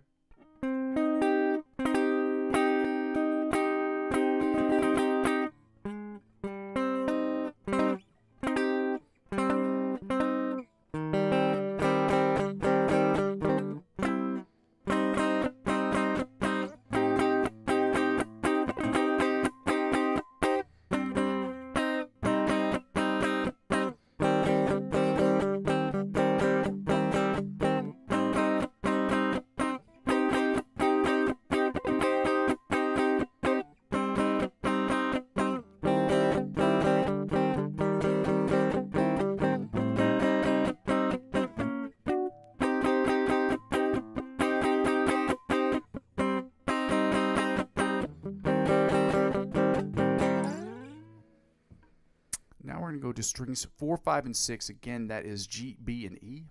Now we're going to go to strings 4, 5, and 6. Again, that is G, B, and E.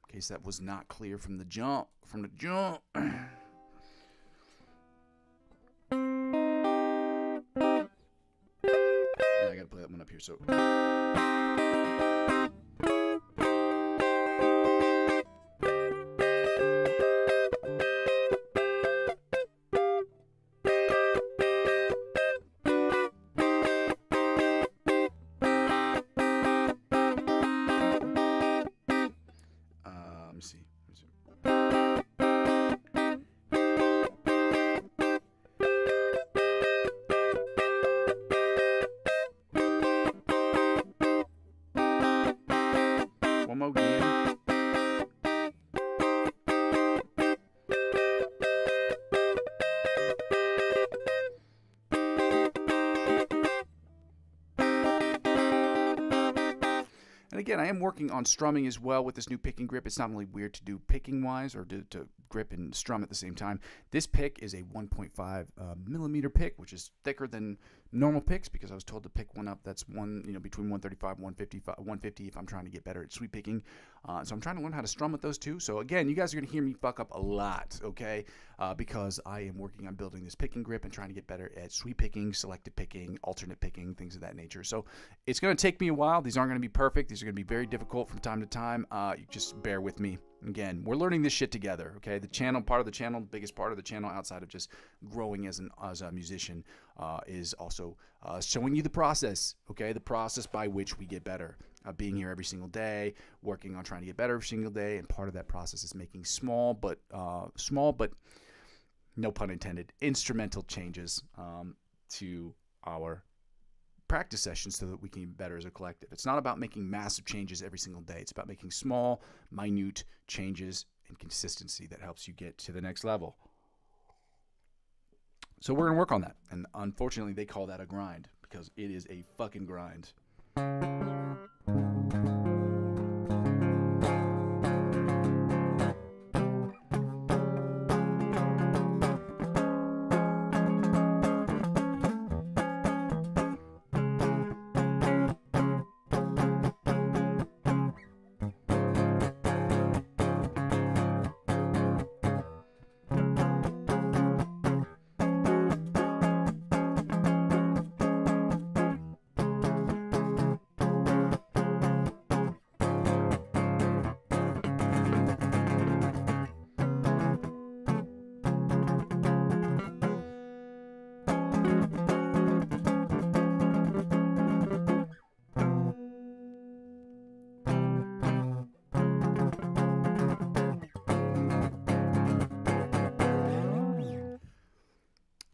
In case that was not clear from the jump. Yeah, I got to play that one up here. So. One more again. And again, I am working on strumming as well with this new picking grip. It's not only weird to do picking wise or to grip and strum at the same time. This pick is a 1.5 millimeter pick, which is thicker than normal picks because I was told to pick one up that's between 135 and 150 if I'm trying to get better at sweep picking. So I'm trying to learn how to strum with those two. So again, you guys are going to hear me fuck up a lot, okay? Because I am working on building this picking grip and trying to get better at sweep picking, selective picking, alternate picking, things of that nature. So it's going to take me a while. These aren't going to be perfect. These are going to be very difficult from time to time. You just bear with me. Again, we're learning this shit together, okay? The channel, part of the channel, the biggest part of the channel outside of just growing as a musician is also showing you the process, okay? The process by which we get better. Being here every single day, working on trying to get better every single day, and part of that process is making small but no pun intended, instrumental changes to our practice sessions so that we can be better as a collective. It's not about making massive changes every single day. It's about making small, minute changes and consistency that helps you get to the next level. So we're going to work on that. And unfortunately, they call that a grind because it is a fucking grind.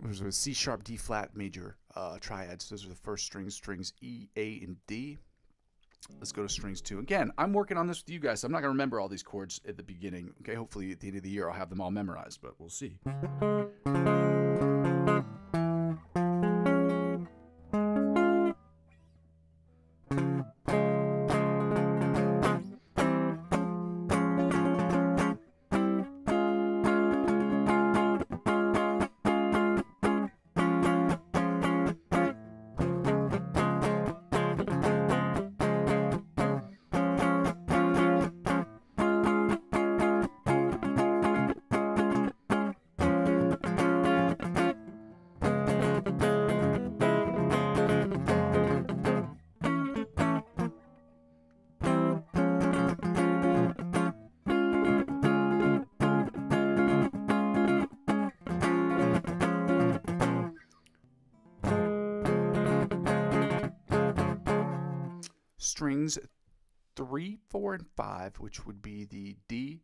There's a C sharp, D flat major triads. Those are the first strings E, A, and D. Let's go to strings 2. Again, I'm working on this with you guys, so I'm not going to remember all these chords at the beginning. Okay, hopefully at the end of the year I'll have them all memorized, but we'll see. Strings 3, 4, and 5, which would be the D,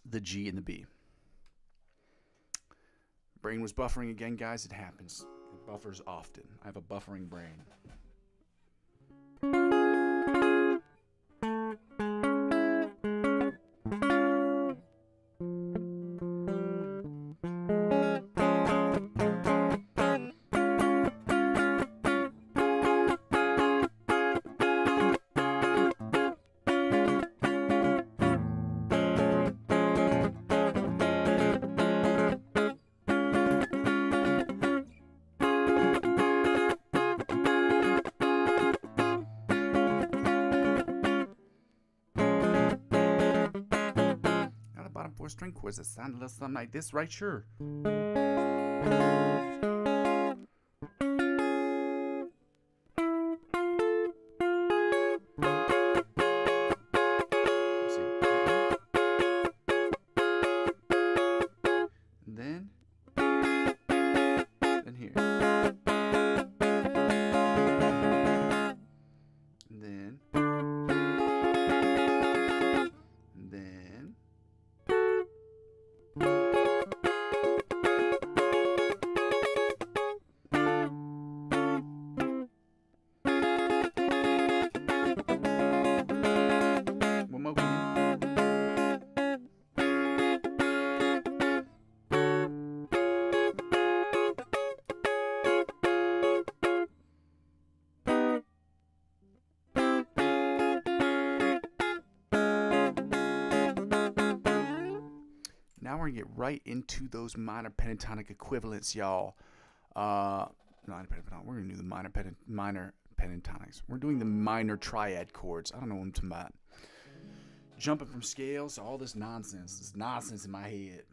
the G, and the B. Brain was buffering again, guys. It happens. It buffers often. I have a buffering brain. Bottom 4 string chords that sound a little something like this, right? Sure. And then here. And then. Now we're going to get right into those minor pentatonic equivalents, y'all. We're going to do the minor pentatonics. We're doing the minor triad chords. I don't know what I'm talking about. Jumping from scales, all this nonsense. This nonsense in my head.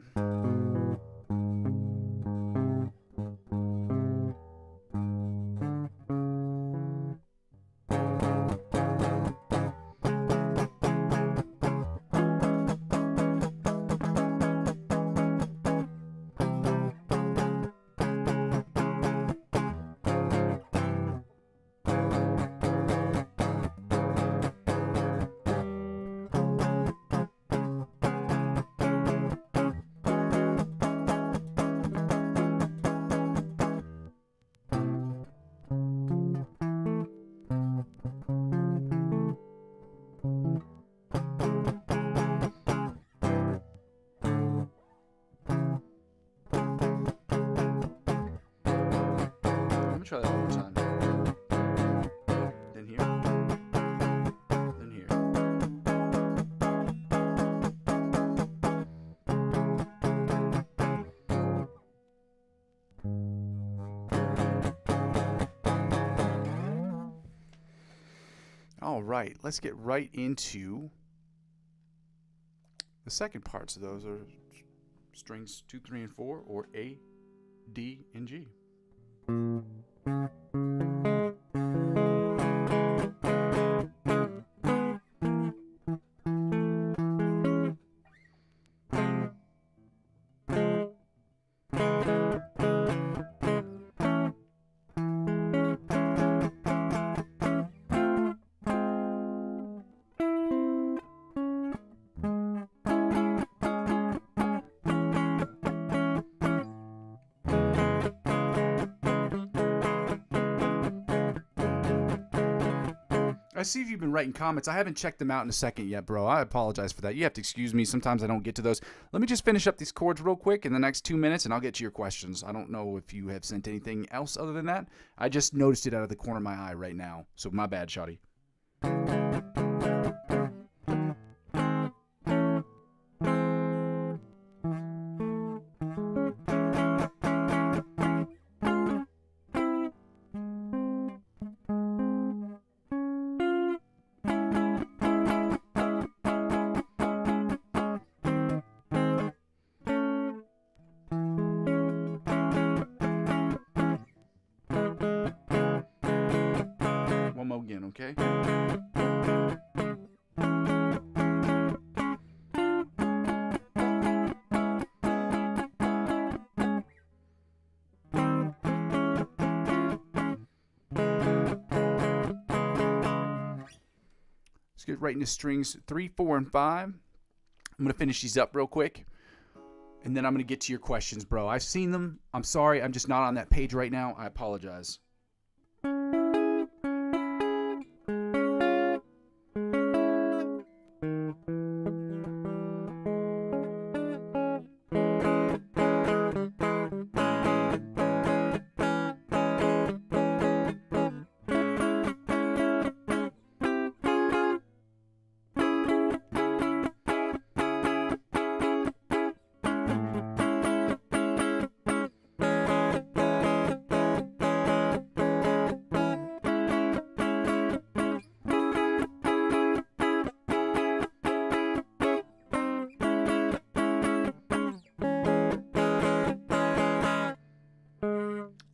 Try that one more time. Then here. Then here. All right, let's get right into the second part. So those are strings 2, 3, and 4, or A, D, and G. I see you've been writing comments. I haven't checked them out in a second yet, bro. I apologize for that. You have to excuse me. Sometimes I don't get to those. Let me just finish up these chords real quick in the next 2 minutes, and I'll get to your questions. I don't know if you have sent anything else other than that. I just noticed it out of the corner of my eye right now. So my bad, Shotty. Again, okay? Let's get right into strings 3, 4, and 5. I'm going to finish these up real quick, and then I'm going to get to your questions, bro. I've seen them. I'm sorry. I'm just not on that page right now. I apologize.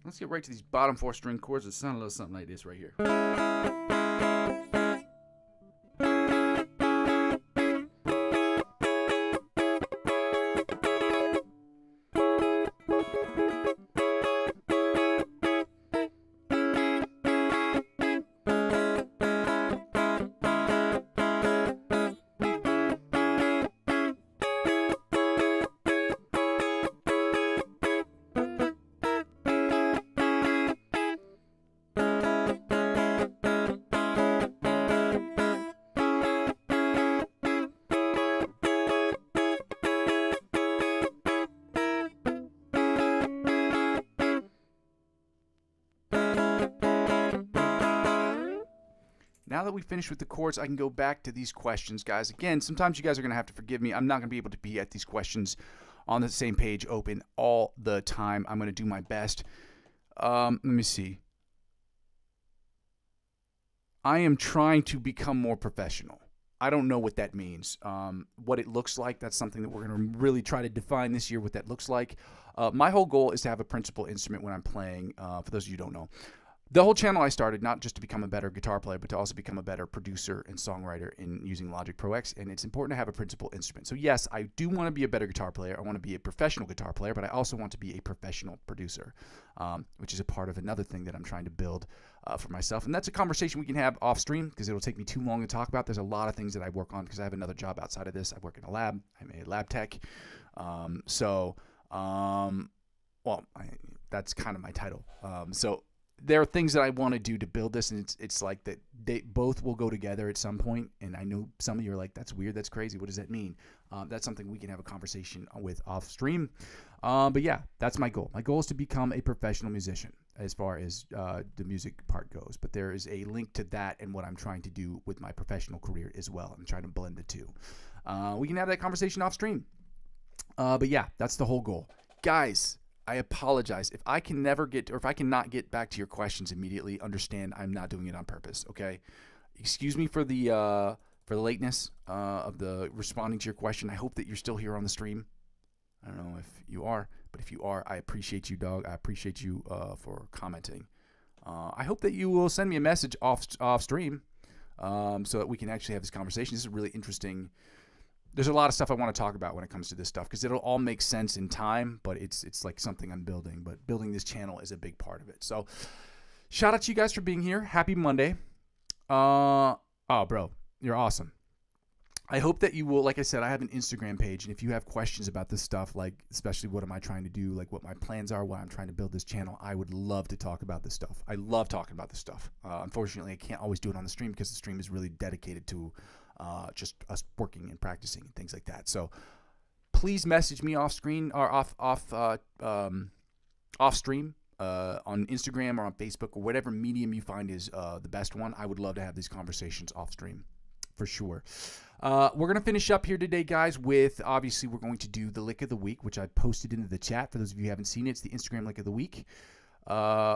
Let's get right to these bottom 4 string chords that sound a little something like this right here. Now that we finished with the chords, I can go back to these questions, guys. Again, sometimes you guys are going to have to forgive me. I'm not going to be able to be at these questions on the same page open all the time. I'm going to do my best. Let me see. I am trying to become more professional. I don't know what that means. What it looks like, that's something that we're going to really try to define this year, what that looks like. My whole goal is to have a principal instrument when I'm playing, for those of you who don't know. The whole channel I started not just to become a better guitar player, but to also become a better producer and songwriter in using Logic Pro X, and it's important to have a principal instrument. So yes, I do want to be a better guitar player. I want to be a professional guitar player, but I also want to be a professional producer, which is a part of another thing that I'm trying to build for myself. And that's a conversation we can have off stream because it'll take me too long to talk about. There's a lot of things that I work on because I have another job outside of this. I work in a lab. I'm a lab tech. That's kind of my title. So there are things that I want to do to build this, and it's like that they both will go together at some point. And I know some of you are like, that's weird, that's crazy, what does that mean? That's something we can have a conversation with off stream. But yeah, that's my goal. My goal is to become a professional musician as far as the music part goes. But there is a link to that and what I'm trying to do with my professional career as well. I'm trying to blend the two. We can have that conversation off stream. But yeah, that's the whole goal. Guys, I apologize. If I can never get, or if I cannot get back to your questions immediately, understand I'm not doing it on purpose, okay? Excuse me for the lateness of the responding to your question. I hope that you're still here on the stream. I don't know if you are, but if you are, I appreciate you, dog. I appreciate you for commenting. I hope that you will send me a message off stream so that we can actually have this conversation. This is really interesting. There's a lot of stuff I want to talk about when it comes to this stuff because it'll all make sense in time, but it's like something I'm building. But building this channel is a big part of it. So shout out to you guys for being here. Happy Monday. Oh, bro, you're awesome. I hope that you will, like I said, I have an Instagram page, and if you have questions about this stuff, like especially what am I trying to do, like what my plans are, why I'm trying to build this channel, I would love to talk about this stuff. I love talking about this stuff. Unfortunately, I can't always do it on the stream because the stream is really dedicated to just us working and practicing and things like that. So please message me off screen or off stream. On Instagram or on Facebook or whatever medium you find is the best one. I would love to have these conversations off stream for sure. We're going to finish up here today, guys, with obviously we're going to do the lick of the week, which I posted into the chat. For those of you who haven't seen it, it's the Instagram lick of the week.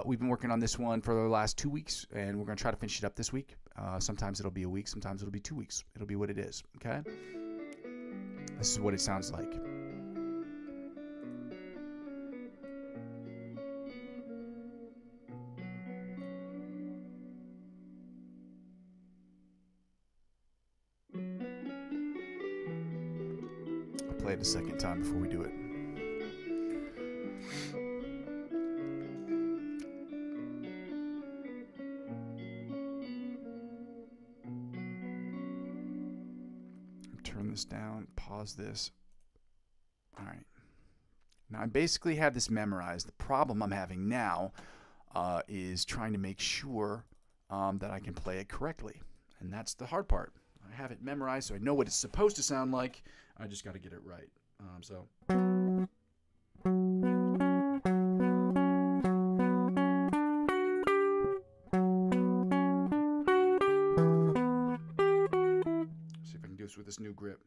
We've been working on this one for the last 2 weeks, and we're going to try to finish it up this week. Sometimes it'll be a week, sometimes it'll be 2 weeks. It'll be what it is, okay? This is what it sounds like. Play it a second time before we do it. Turn this down, pause this. All right. Now I basically have this memorized. The problem I'm having now is trying to make sure that I can play it correctly. And that's the hard part. I have it memorized, so I know what it's supposed to sound like. I just got to get it right. So. See if I can do this with this new grip.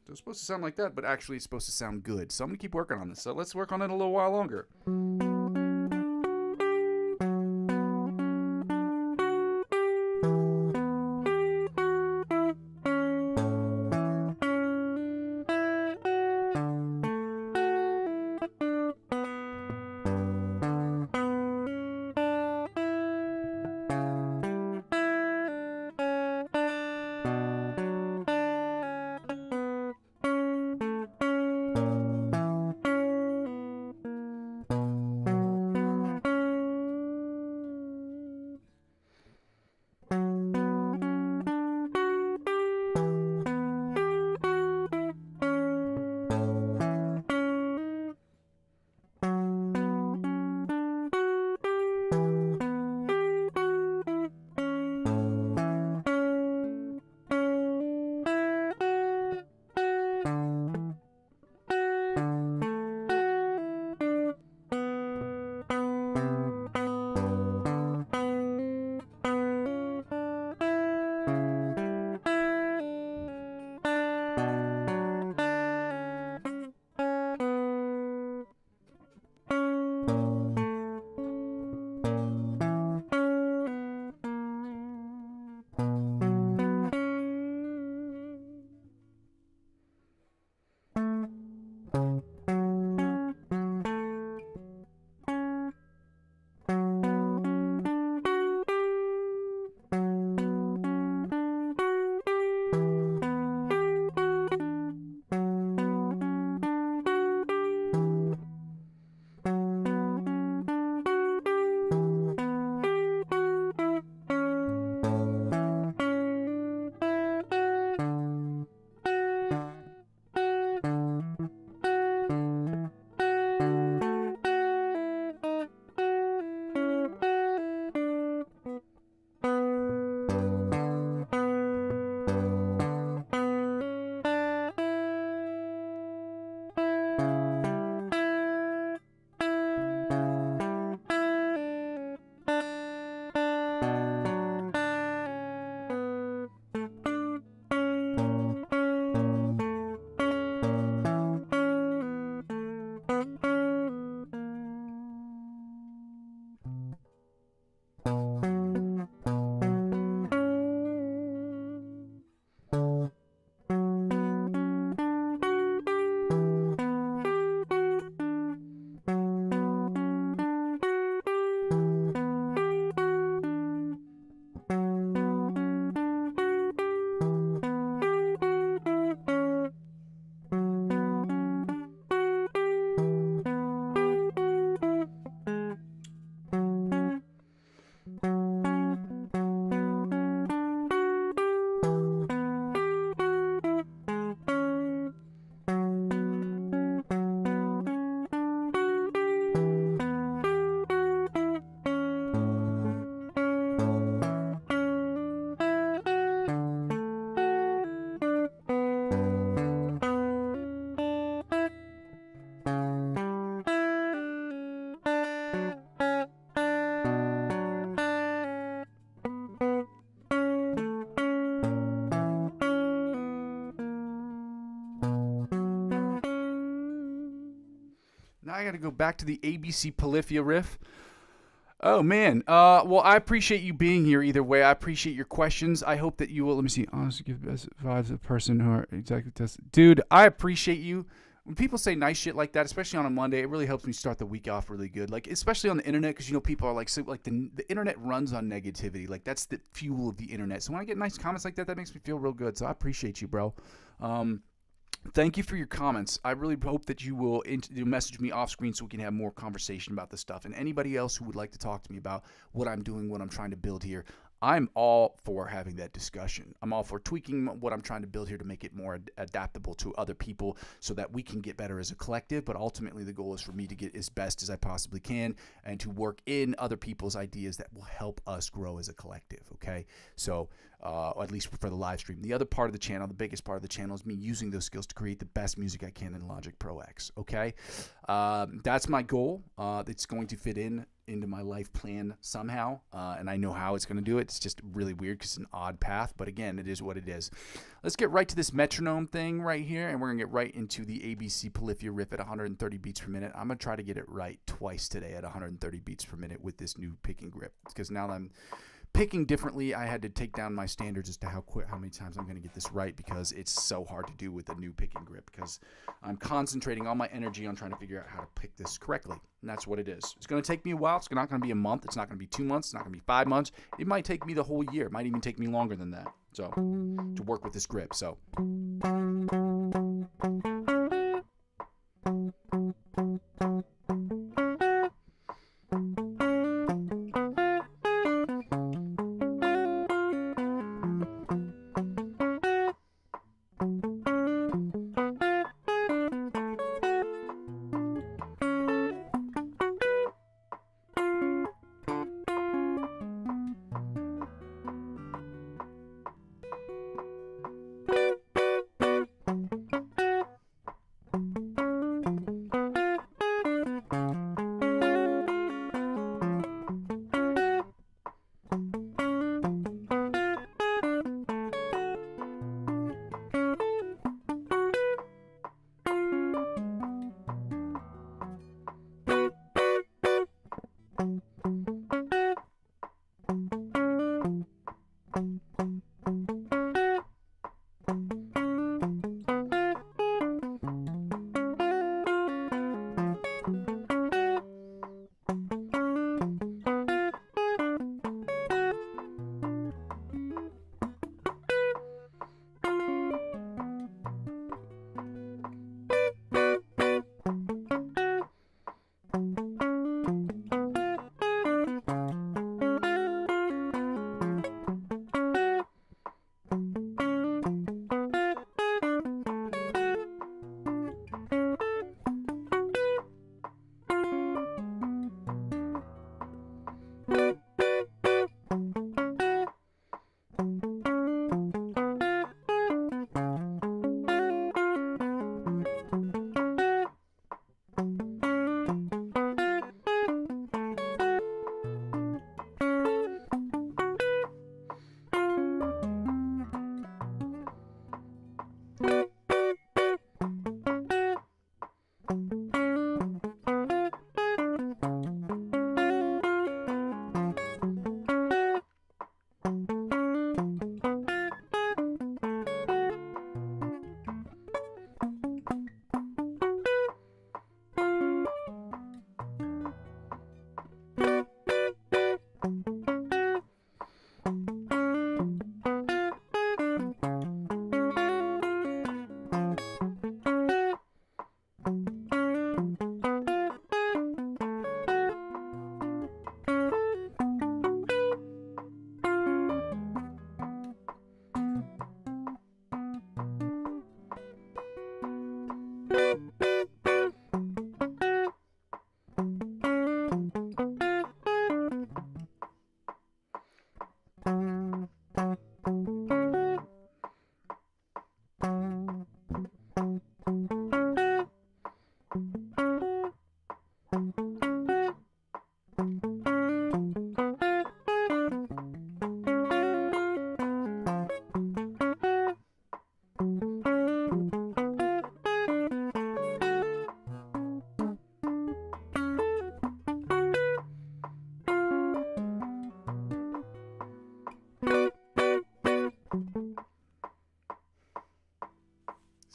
It's supposed to sound like that, but actually it's supposed to sound good. So I'm going to keep working on this. So let's work on it a little while longer. I got to go back to the ABC Polyphia riff. Oh, man. Well, I appreciate you being here either way. I appreciate your questions. I hope that you will, let me see, honestly give best vibes to the person who are exactly tested. Dude, I appreciate you. When people say nice shit like that, especially on a Monday, it really helps me start the week off really good. Like, especially on the internet, because, people are like, so, like the internet runs on negativity. Like, that's the fuel of the internet. So when I get nice comments like that, that makes me feel real good. So I appreciate you, bro. Thank you for your comments. I really hope that you will message me off screen so we can have more conversation about this stuff. And anybody else who would like to talk to me about what I'm doing, what I'm trying to build here, I'm all for having that discussion. I'm all for tweaking what I'm trying to build here to make it more adaptable to other people so that we can get better as a collective. But ultimately, the goal is for me to get as best as I possibly can and to work in other people's ideas that will help us grow as a collective, okay? So, at least for the live stream. The other part of the channel, the biggest part of the channel, is me using those skills to create the best music I can in Logic Pro X, okay? That's my goal. It's going to fit into my life plan somehow, and I know how it's going to do it. It's just really weird because it's an odd path, but again, it is what it is. Let's get right to this metronome thing right here, and we're going to get right into the ABC Polyphia riff at 130 beats per minute. I'm going to try to get it right twice today at 130 beats per minute with this new picking grip, because now that I'm picking differently, I had to take down my standards as to how many times I'm going to get this right, because it's so hard to do with a new picking grip, because I'm concentrating all my energy on trying to figure out how to pick this correctly, and that's what it is. It's going to take me a while. It's not going to be a month. It's not going to be 2 months. It's not going to be 5 months. It might take me the whole year. It might even take me longer than that, so to work with this grip. So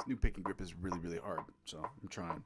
new picking grip is really, really hard, so I'm trying.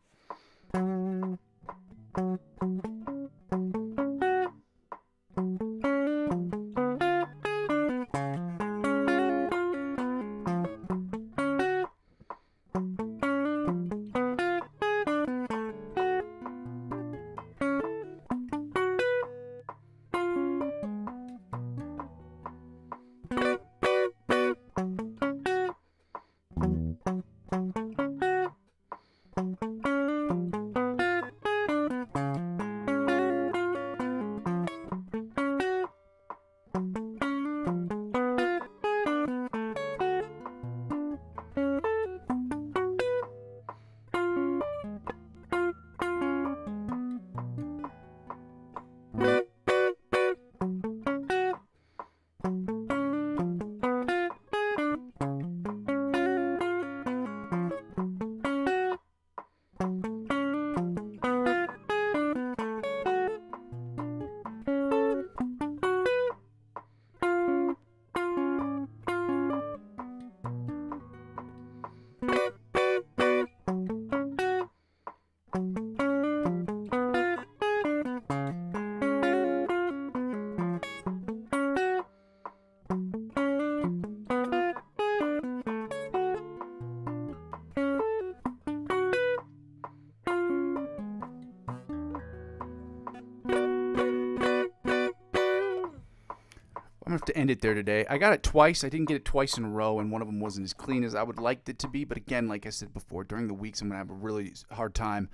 I'm going to have to end it there today. I got it twice. I didn't get it twice in a row, and one of them wasn't as clean as I would like it to be. But again, like I said before, during the weeks, I'm going to have a really hard time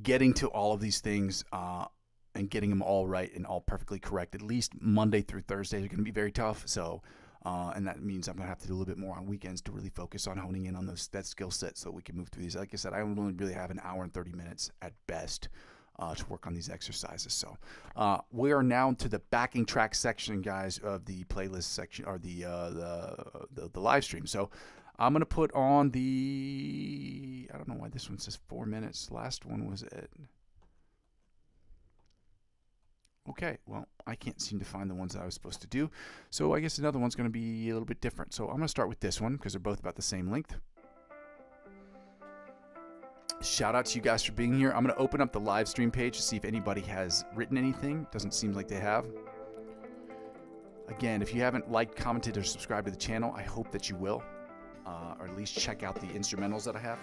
getting to all of these things and getting them all right and all perfectly correct. At least Monday through Thursday are going to be very tough. So, and that means I'm going to have to do a little bit more on weekends to really focus on honing in on that skill set so we can move through these. Like I said, I only really have an hour and 30 minutes at best to work on these exercises. So we are now to the backing track section, guys, of the playlist section, or the live stream. So I'm gonna put on the, I don't know why this one says 4 minutes. Last one was at, okay, well, I can't seem to find the ones that I was supposed to do. So I guess another one's gonna be a little bit different. So I'm gonna start with this one because they're both about the same length. Shout out to you guys for being here. I'm going to open up the live stream page to see if anybody has written anything. Doesn't seem like they have. Again, if you haven't liked, commented, or subscribed to the channel, I hope that you will. Or at least check out the instrumentals that I have.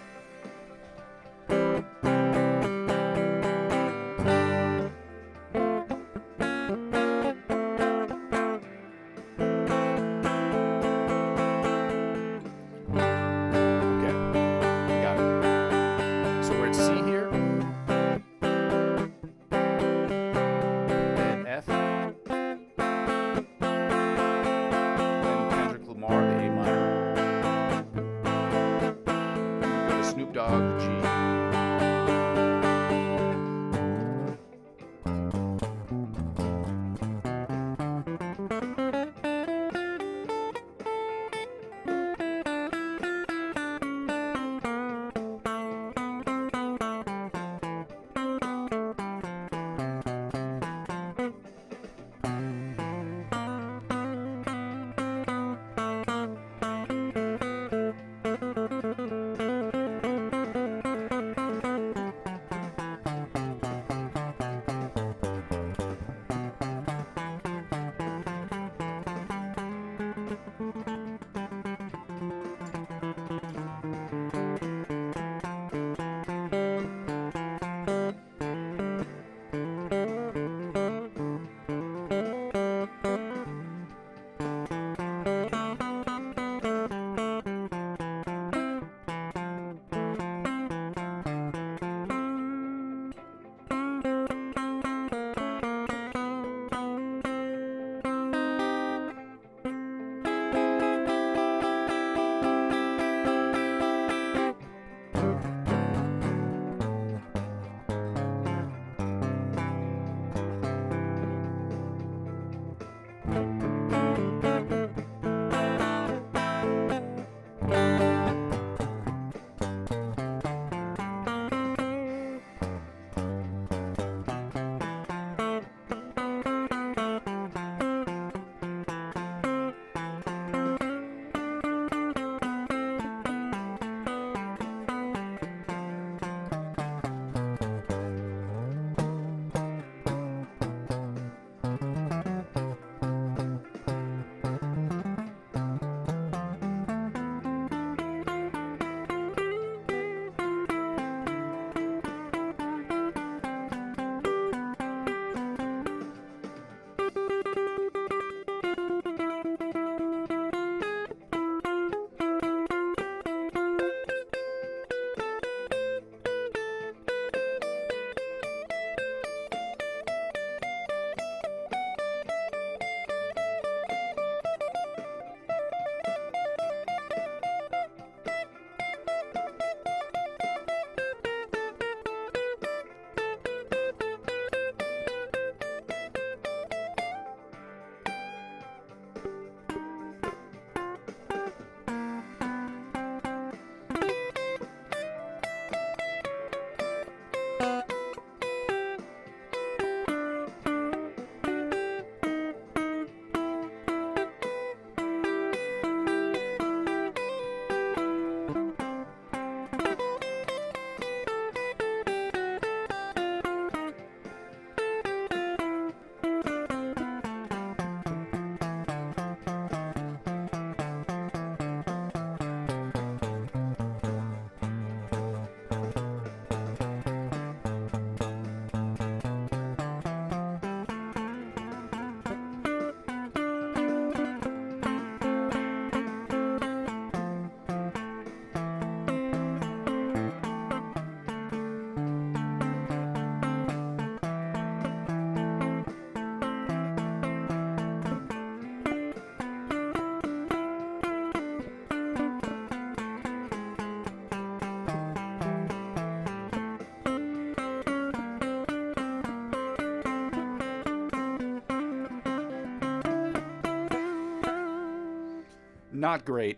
Not great.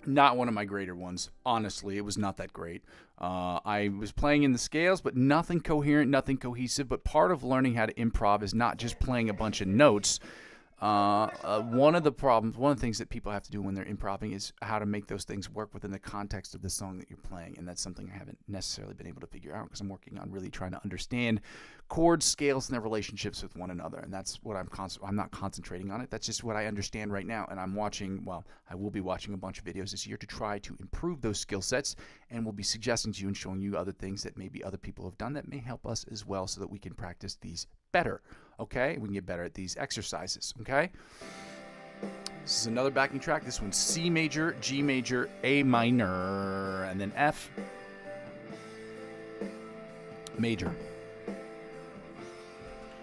Not one of my greater ones. Honestly, it was not that great. I was playing in the scales, but nothing coherent, nothing cohesive. But part of learning how to improv is not just playing a bunch of notes. One of the things that people have to do when they're improving is how to make those things work within the context of the song that you're playing. And that's something I haven't necessarily been able to figure out because I'm working on really trying to understand chords, scales, and their relationships with one another. And that's what I'm not concentrating on it. That's just what I understand right now. And I will be watching a bunch of videos this year to try to improve those skill sets. And we'll be suggesting to you and showing you other things that maybe other people have done that may help us as well so that we can practice these better. Okay, we can get better at these exercises. Okay, this is another backing track. This one's C major, G major, A minor, and then F major.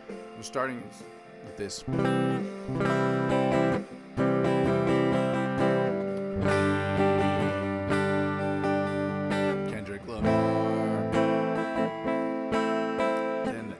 We're starting with this. Kendrick Lamar. Then the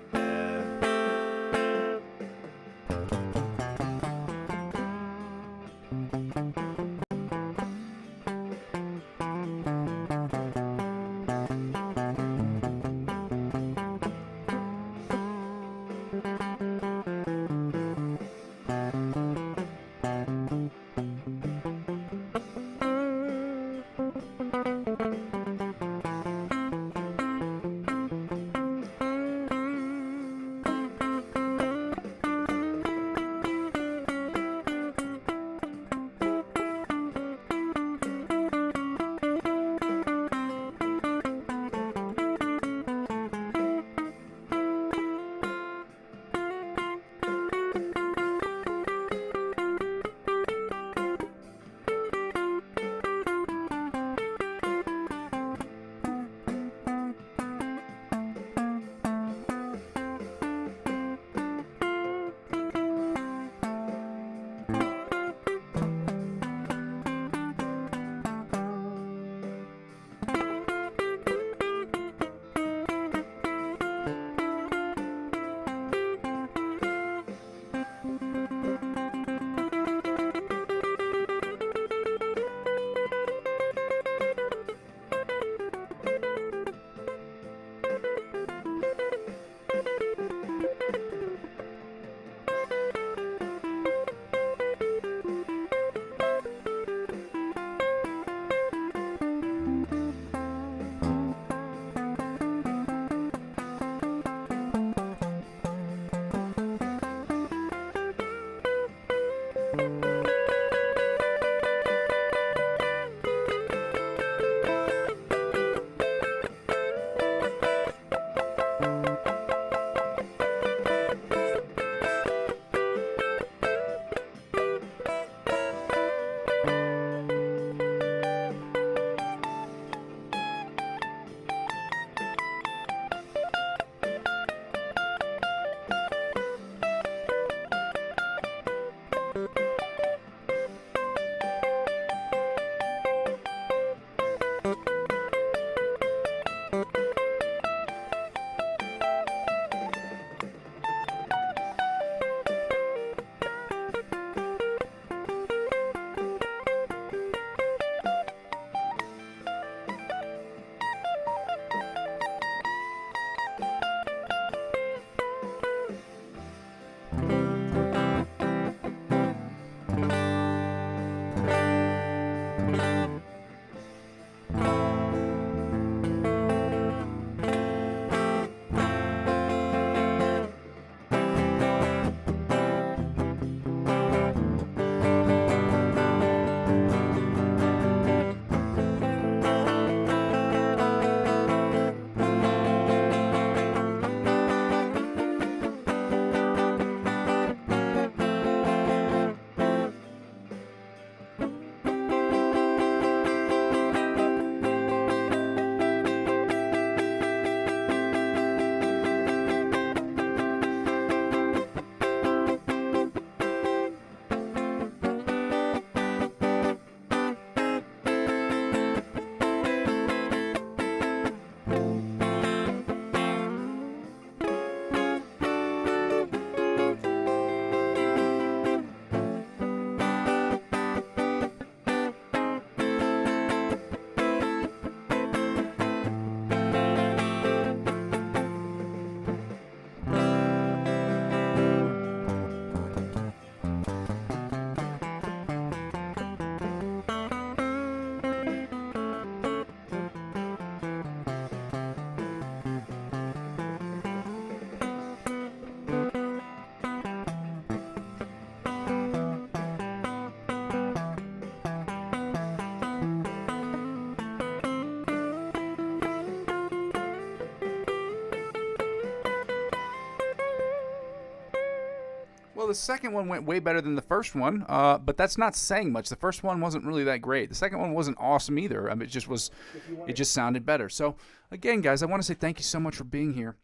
Well, the second one went way better than the first one, but that's not saying much. The first one wasn't really that great. The second one wasn't awesome either. I mean, it just sounded better. So, again, guys, I want to say thank you so much for being here.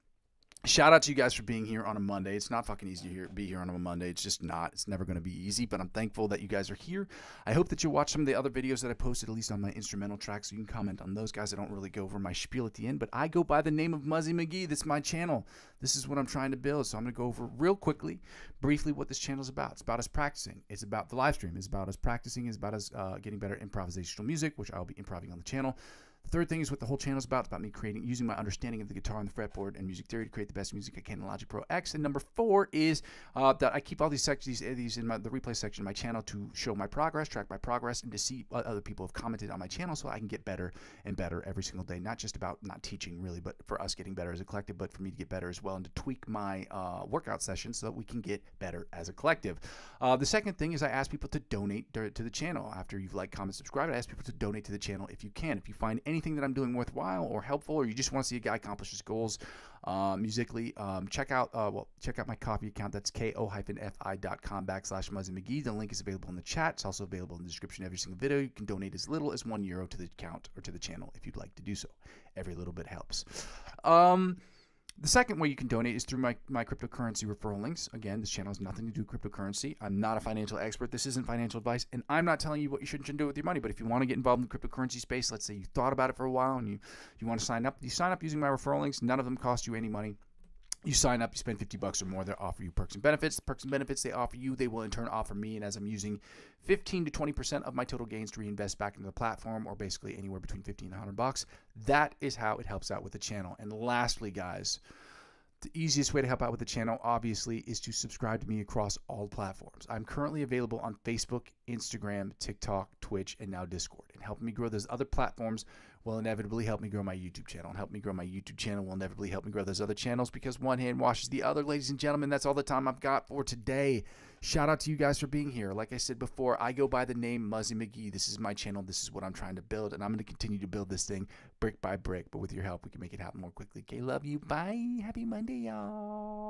Shout out to you guys for being here on a Monday. It's not fucking easy to be here on a Monday. It's just not. It's never going to be easy, but I'm thankful that you guys are here. I hope that you'll watch some of the other videos that I posted, at least on my instrumental tracks, so you can comment on those, guys. I don't really go over my spiel at the end, but I go by the name of Muzzy McGee. This is my channel. This is what I'm trying to build, so I'm going to go over real quickly, briefly, what this channel is about. It's about us practicing. It's about the live stream. It's about us practicing. It's about us getting better at improvisational music, which I'll be improving on the channel. The third thing is what the whole channel is about. It's about me using my understanding of the guitar and the fretboard and music theory to create the best music I can in Logic Pro X. And number 4 is that I keep all these sections, these in the replay section of my channel to show my progress, track my progress, and to see what other people have commented on my channel so I can get better and better every single day. Not just about not teaching really, but for us getting better as a collective, but for me to get better as well and to tweak my workout sessions so that we can get better as a collective. The second thing is I ask people to donate to the channel. After you've liked, comment, subscribe, I ask people to donate to the channel if you can. If you find anything that I'm doing worthwhile or helpful, or you just want to see a guy accomplish his goals musically, check out my Ko-fi account. That's ko-fi.com/Muzzy McGee. The link is available in the chat. It's also available in the description of every single video. You can donate as little as €1 to the account or to the channel if you'd like to do so. Every little bit helps. The second way you can donate is through my cryptocurrency referral links. Again, this channel has nothing to do with cryptocurrency. I'm not a financial expert. This isn't financial advice, and I'm not telling you what you should and shouldn't do with your money. But if you want to get involved in the cryptocurrency space, let's say you thought about it for a while and you want to sign up, you sign up using my referral links. None of them cost you any money. You sign up, you spend $50 or more, they'll offer you perks and benefits. The perks and benefits they offer you, they will in turn offer me. And as I'm using 15 to 20% of my total gains to reinvest back into the platform, or basically anywhere between $50 and $100, that is how it helps out with the channel. And lastly, guys, the easiest way to help out with the channel, obviously, is to subscribe to me across all platforms. I'm currently available on Facebook, Instagram, TikTok, Twitch, and now Discord. And helping me grow those other platforms will inevitably help me grow my YouTube channel. And help me grow my YouTube channel will inevitably help me grow those other channels, because one hand washes the other, ladies and gentlemen. That's all the time I've got for today. Shout out to you guys for being here. Like I said before, I go by the name Muzzy McGee. This is my channel. This is what I'm trying to build, and I'm going to continue to build this thing brick by brick. But with your help, we can make it happen more quickly. Okay, love you. Bye. Happy Monday, y'all.